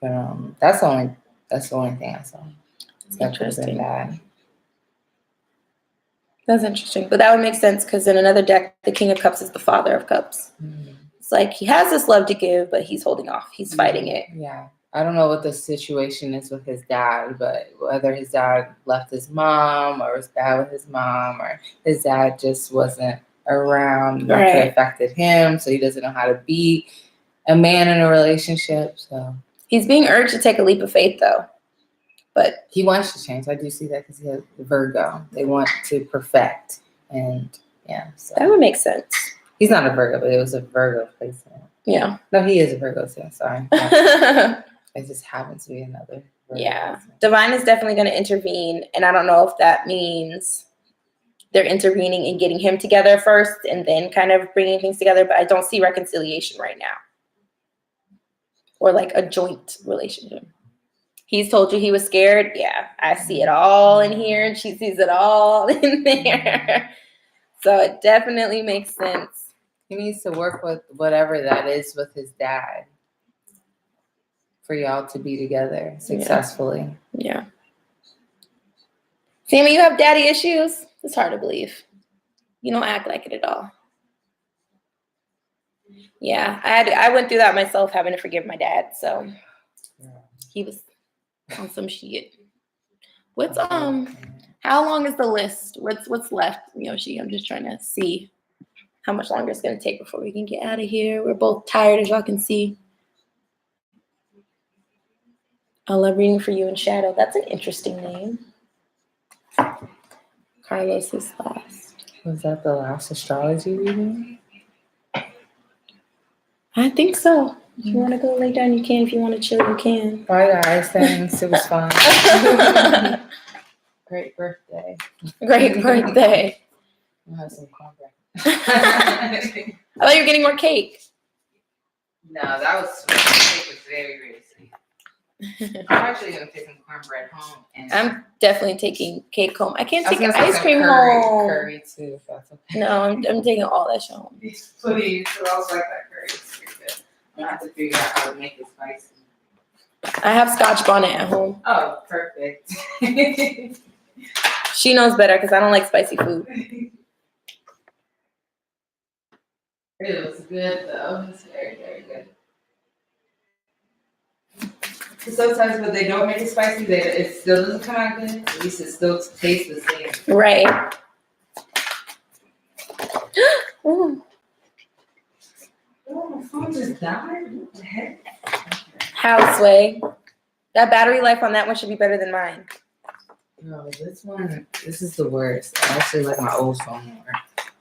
But that's the only thing I saw. That could have been bad. That's interesting. But that would make sense because in another deck, the King of Cups is the Father of Cups. It's like he has this love to give, but he's holding off. He's fighting it. Yeah. I don't know what the situation is with his dad, but whether his dad left his mom or was bad with his mom or his dad just wasn't around, that could have affected him, so he doesn't know how to be a man in a relationship. So he's being urged to take a leap of faith, though. But he wants to change. I do see that because he has Virgo. They want to perfect, and so that would make sense. He's not a Virgo, but it was a Virgo placement. Yeah. No, he is a Virgo too. Sorry. It just happens to be another Virgo placement. Divine is definitely going to intervene, and I don't know if that means they're intervening and getting him together first and then kind of bringing things together, but I don't see reconciliation right now. Or like a joint relationship. He's told you he was scared. Yeah, I see it all in here, and she sees it all in there. So it definitely makes sense. He needs to work with whatever that is with his dad for y'all to be together successfully. Yeah. Sammy, you have daddy issues? It's hard to believe. You don't act like it at all. Yeah, I went through that myself, having to forgive my dad. So he was on some shit. What's how long is the list? What's left, Yoshi? I'm just trying to see how much longer it's gonna take before we can get out of here. We're both tired, as y'all can see. I love reading for you in shadow. That's an interesting name. Carlos is last. Was that the last astrology reading? I think so. If you want to go lay down, you can. If you want to chill, you can. Bye, guys. Thanks. It was fun. Great birthday. Great birthday. We'll have some cornbread. I thought you were getting more cake. No, that was sweet. Cake was very, very sweet. I'm actually going to take some cornbread home. And I'm definitely taking cake home. I can't take an ice cream home. Curry, too, if that's okay. No, I'm taking all that shit home. Please. I also like that curry. It's pretty good. I'm going to have to figure out how to make it spicy. I have Scotch bonnet at home. Oh, perfect. She knows better because I don't like spicy food. It was good, though. It's very, very good. Sometimes when they don't make it spicy, it still doesn't come out good. At least it still tastes the same. Right. Ooh. Oh, my phone just died. What the heck? Houseway. That battery life on that one should be better than mine. No, this is the worst. I actually like my old phone more.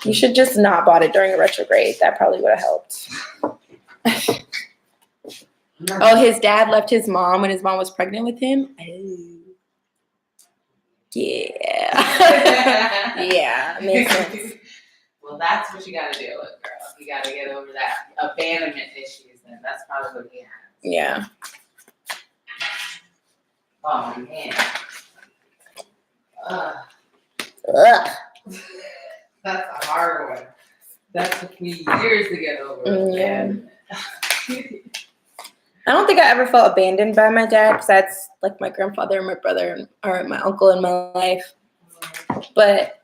You should just not bought it during a retrograde. That probably would have helped. Oh, his dad left his mom when his mom was pregnant with him? Oh. Yeah. Yeah, makes sense. Well, that's what you gotta deal with, girl. You gotta get over that abandonment issues, and that's probably what he has. Yeah. Oh, man. Ugh. That's a hard one. That took me years to get over. Yeah. I don't think I ever felt abandoned by my dad because that's like my grandfather and my brother or my uncle in my life. But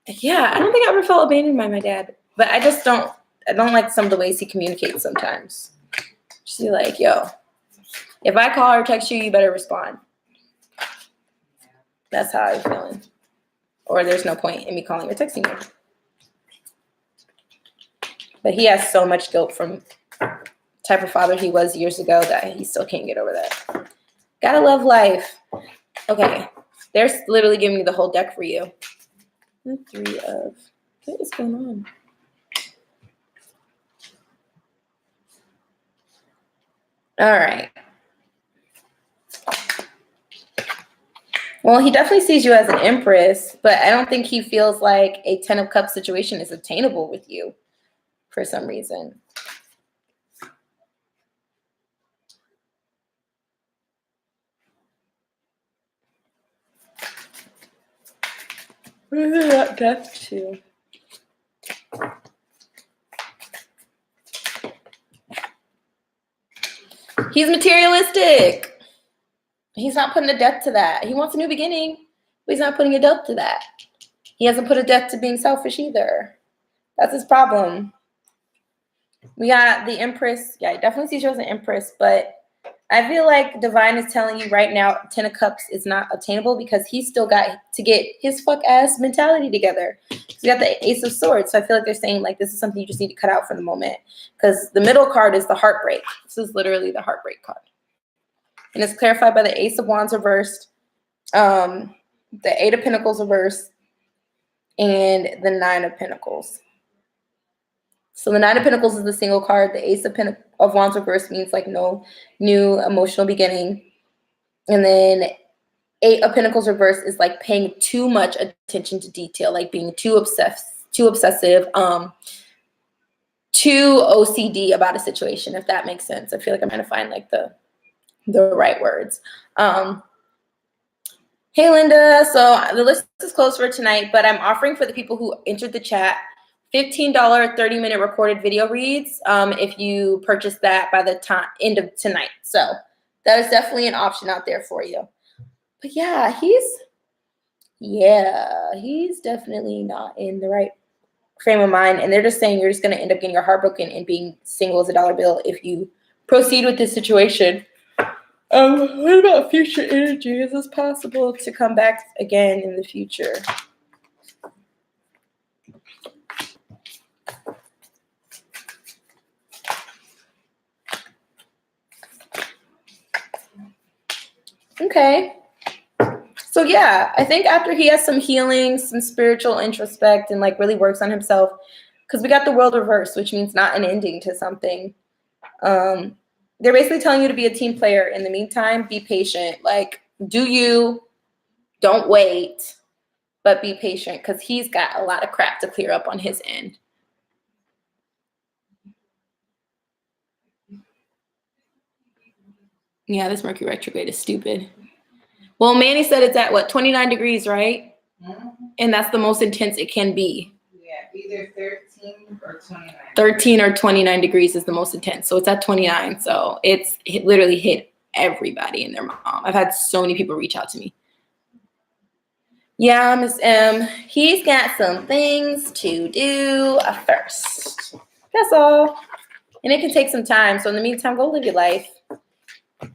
yeah, I don't think I ever felt abandoned by my dad. But I don't like some of the ways he communicates sometimes. Just be like, yo, if I call or text you, you better respond. That's how I'm feeling. Or there's no point in me calling or texting you. But he has so much guilt from type of father he was years ago that he still can't get over that. Gotta love life. Okay, they're literally giving me the whole deck for you. The 3 of, what is going on? All right. Well, he definitely sees you as an empress, but I don't think he feels like a 10 of Cups situation is attainable with you for some reason. Where is that death to? He's materialistic. He's not putting a death to that. He wants a new beginning, but he's not putting a death to that. He hasn't put a death to being selfish either. That's his problem. We got the Empress. Yeah, he definitely sees you as an Empress, but I feel like Divine is telling you right now 10 of Cups is not attainable because he's still got to get his fuck ass mentality together. We got the Ace of Swords, so I feel like they're saying like this is something you just need to cut out for the moment because the middle card is the heartbreak. This is literally the heartbreak card. And it's clarified by the Ace of Wands reversed, the 8 of Pentacles reversed, and the 9 of Pentacles. So the 9 of Pentacles is the single card. The Ace of Wands reversed means like no new emotional beginning. And then 8 of Pentacles reversed is like paying too much attention to detail, like being too obsessive, too OCD about a situation, if that makes sense. I feel like I'm trying to find like the right words. Hey, Linda. So the list is closed for tonight, but I'm offering for the people who entered the chat $15 30-minute recorded video reads if you purchase that by the end of tonight. So that is definitely an option out there for you. But yeah, he's definitely not in the right frame of mind. And they're just saying you're just going to end up getting your heart broken and being single as a dollar bill if you proceed with this situation. What about future energy? Is this possible to come back again in the future? Okay. So yeah, I think after he has some healing, some spiritual introspect, and like really works on himself, because we got the world reversed, which means not an ending to something. They're basically telling you to be a team player. In the meantime, be patient. Like, don't wait, but be patient because he's got a lot of crap to clear up on his end. Yeah, this Mercury retrograde is stupid. Well, Manny said it's at what, 29 degrees, right? Mm-hmm. And that's the most intense it can be. Yeah, either 13 or 29. 13 or 29 degrees is the most intense. So it's at 29. So it literally hit everybody and their mom. I've had so many people reach out to me. Yeah, Miss M, he's got some things to do first. That's all. And it can take some time. So in the meantime, go live your life.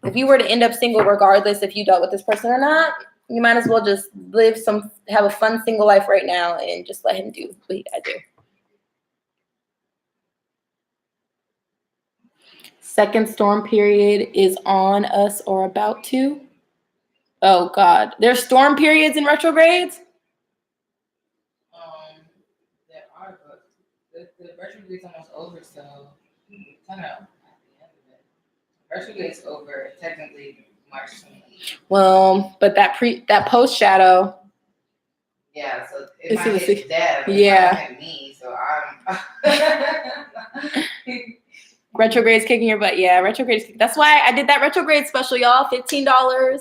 If you were to end up single, regardless if you dealt with this person or not, you might as well just have a fun single life right now and just let him do what he gotta do. Second storm period is on us or about to. Oh God, there's storm periods in retrogrades. There are, but the retrograde's almost over, so kind of at the end of it. Retrograde's over technically March 28th. Well, but that post shadow. Yeah, so it It's might the hit Deb, but yeah. it's not hit me, so I'm. Retrograde's kicking your butt. Yeah, retrograde's kicking. That's why I did that retrograde special, y'all. $15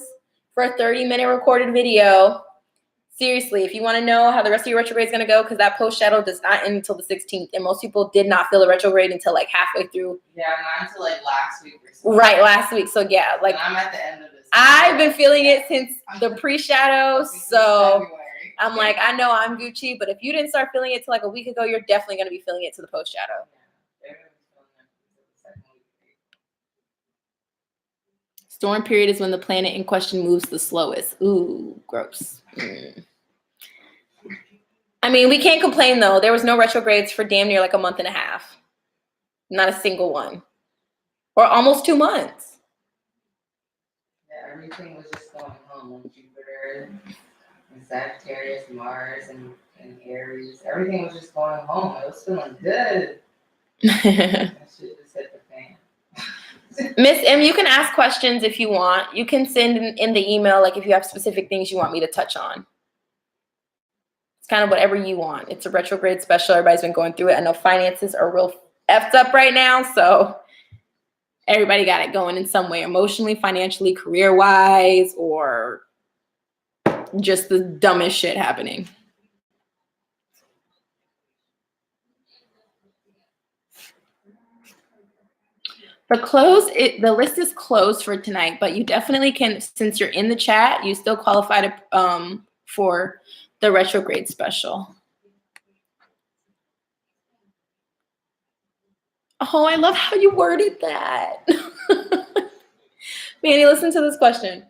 for a 30-minute recorded video. Seriously, if you want to know how the rest of your retrograde is going to go, because that post shadow does not end until the 16th, and most people did not feel the retrograde until like halfway through. Yeah, not until like last week or something. Right, last week. So yeah, like and I'm at the end of this. I've been feeling it since the pre-shadow, so February. I'm like, I know I'm Gucci, but if you didn't start feeling it till like a week ago, you're definitely going to be feeling it to the post shadow. Storm period is when the planet in question moves the slowest. Ooh, gross. I mean, we can't complain though. There was no retrogrades for damn near like a month and a half. Not a single one. Or almost 2 months. Yeah, everything was just going home. Jupiter and Sagittarius, Mars and Aries. Everything was just going home. It was feeling good. That shit just hit the fan. Miss M, you can ask questions if you want. You can send in the email, like if you have specific things you want me to touch on. It's kind of whatever you want. It's a retrograde special. Everybody's been going through it. I know finances are real effed up right now, so everybody got it going in some way, emotionally, financially, career-wise, or just the dumbest shit happening. The list is closed for tonight, but you definitely can, since you're in the chat, you still qualify to, for the retrograde special. Oh, I love how you worded that. Manny, listen to this question.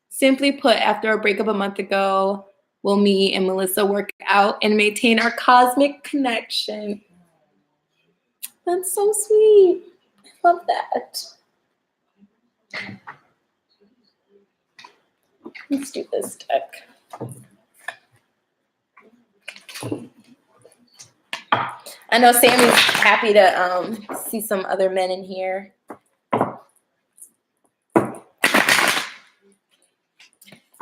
Simply put, after a breakup a month ago, will me and Melissa work out and maintain our cosmic connection? That's so sweet. I love that. Let's do this deck. I know Sammy's happy to see some other men in here.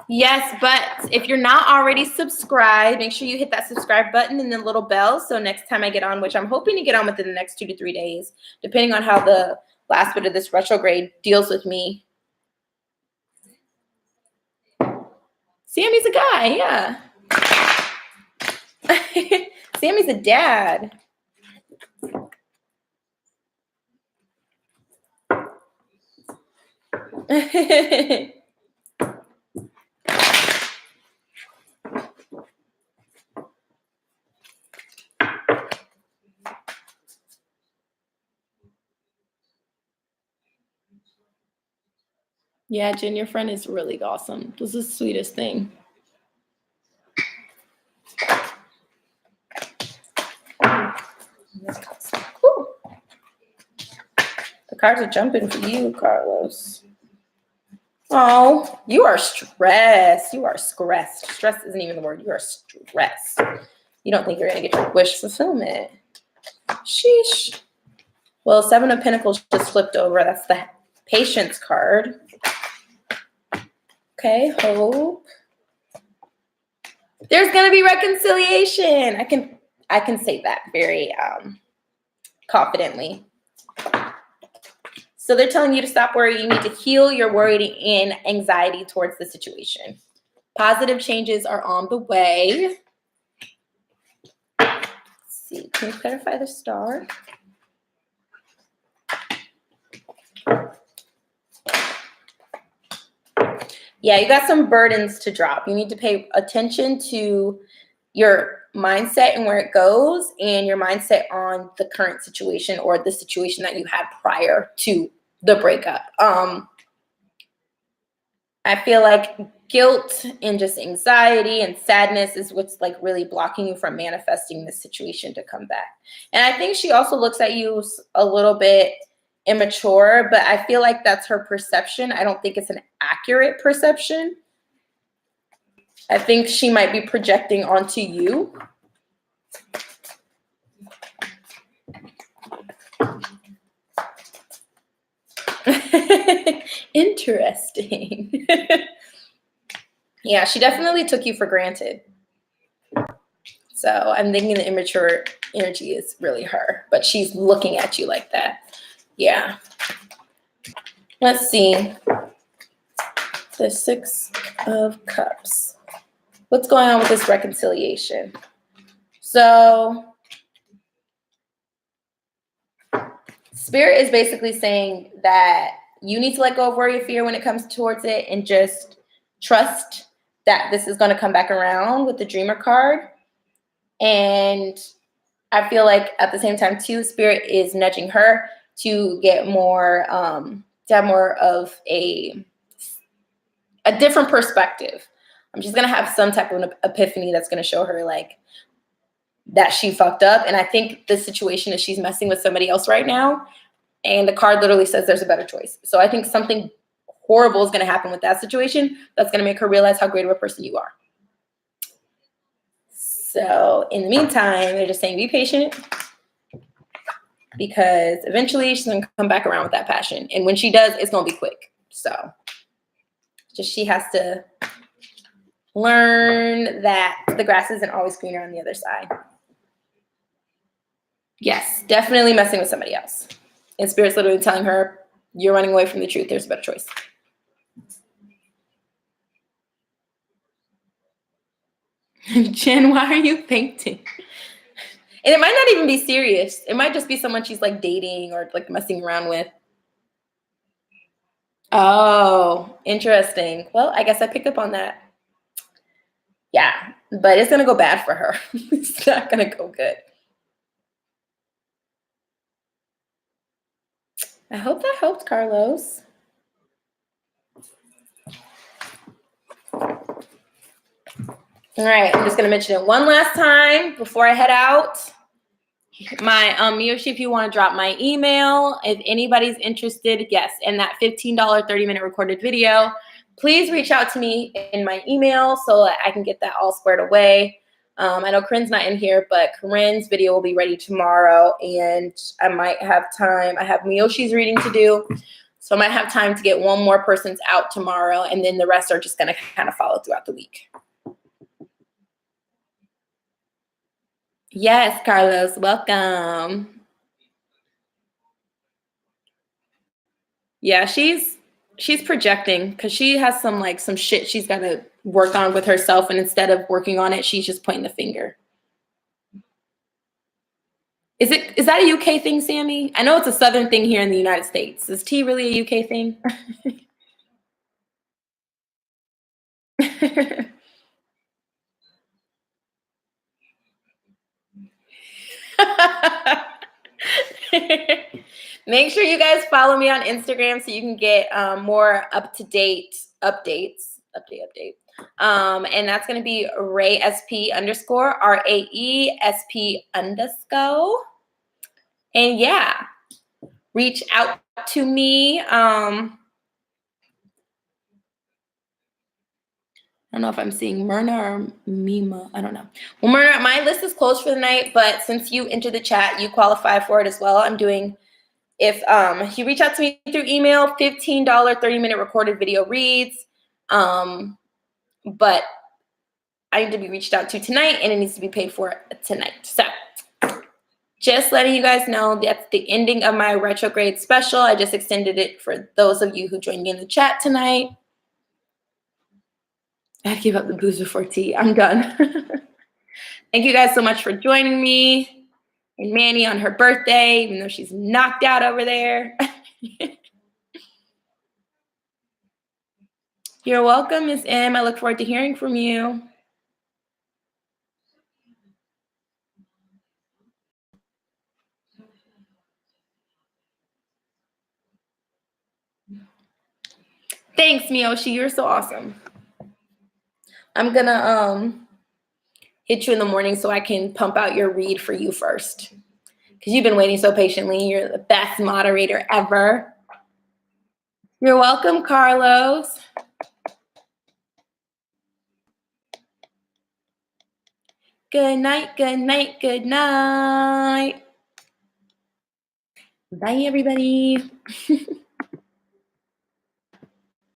Yes, but if you're not already subscribed, make sure you hit that subscribe button and the little bell. So next time I get on, which I'm hoping to get on within the next 2 to 3 days, depending on how the last bit of this retrograde deals with me. Sammy's a guy, yeah. Sammy's a dad. Yeah, Jen, your friend is really awesome. This is the sweetest thing. Woo. The cards are jumping for you, Carlos. Oh, you are stressed. You are stressed. Stress isn't even the word. You are stressed. You don't think you're going to get your wish fulfillment. Sheesh. Well, Seven of Pentacles just flipped over. That's the Patience card. Okay, hope. There's going to be reconciliation. I can say that very confidently. So they're telling you to stop worrying. You need to heal your worry and anxiety towards the situation. Positive changes are on the way. Let's see, can you clarify the star? Yeah, you got some burdens to drop. You need to pay attention to your mindset and where it goes, and your mindset on the current situation or the situation that you had prior to the breakup. I feel like guilt and just anxiety and sadness is what's like really blocking you from manifesting this situation to come back. And I think she also looks at you a little bit immature, but I feel like that's her perception. I don't think it's an accurate perception. I think she might be projecting onto you. Interesting. Yeah, she definitely took you for granted. So I'm thinking the immature energy is really her, but she's looking at you like that. Yeah. Let's see. The 6 of Cups. What's going on with this reconciliation? So Spirit is basically saying that you need to let go of worry or fear when it comes towards it and just trust that this is going to come back around with the Dreamer card. And I feel like at the same time too, Spirit is nudging her to get more, to have more of a different perspective. She's going to have some type of an epiphany that's going to show her like that she fucked up. And I think the situation is she's messing with somebody else right now. And the card literally says there's a better choice. So I think something horrible is going to happen with that situation that's going to make her realize how great of a person you are. So in the meantime, they're just saying be patient because eventually she's going to come back around with that passion. And when she does, it's going to be quick. So just she has to learn that the grass isn't always greener on the other side. Yes, definitely messing with somebody else. And Spirit's literally telling her, you're running away from the truth. There's a better choice. Jen, why are you fainting? And it might not even be serious. It might just be someone she's like dating or like messing around with. Oh, interesting. Well, I guess I picked up on that. Yeah, but it's going to go bad for her. It's not going to go good. I hope that helped, Carlos. All right, I'm just going to mention it one last time before I head out. My Miyoshi, if you want to drop my email, if anybody's interested, yes, in that $15 30-minute recorded video, please reach out to me in my email so that I can get that all squared away. I know Corinne's not in here, but Corinne's video will be ready tomorrow, and I might have time. I have Miyoshi's reading to do, so I might have time to get one more person's out tomorrow, and then the rest are just going to kind of follow throughout the week. Yes, Carlos, welcome. Yeah, she's projecting because she has some shit she's got to work on with herself, and instead of working on it, she's just pointing the finger. Is that a UK thing, Sammy? I know it's a Southern thing here in the United States. Is tea really a UK thing? Make sure you guys follow me on Instagram so you can get more up-to-date updates. Update. And that's going to be RaeSP _ RAESP_. And yeah, reach out to me. I don't know if I'm seeing Myrna or Mima. I don't know. Well, Myrna, my list is closed for the night, but since you entered the chat, you qualify for it as well. I'm doing, if you reach out to me through email, $15 30-minute recorded video reads. But I need to be reached out to tonight, and it needs to be paid for tonight. So just letting you guys know that's the ending of my retrograde special. I just extended it for those of you who joined me in the chat tonight. I had to give up the booze before tea. I'm done. Thank you guys so much for joining me. And Manny on her birthday, even though she's knocked out over there. You're welcome, Miss M. I look forward to hearing from you. Thanks, Miyoshi. You're so awesome. I'm gonna hit you in the morning so I can pump out your read for you first. because you've been waiting so patiently. You're the best moderator ever. You're welcome, Carlos. Good night, good night, good night. Bye, everybody.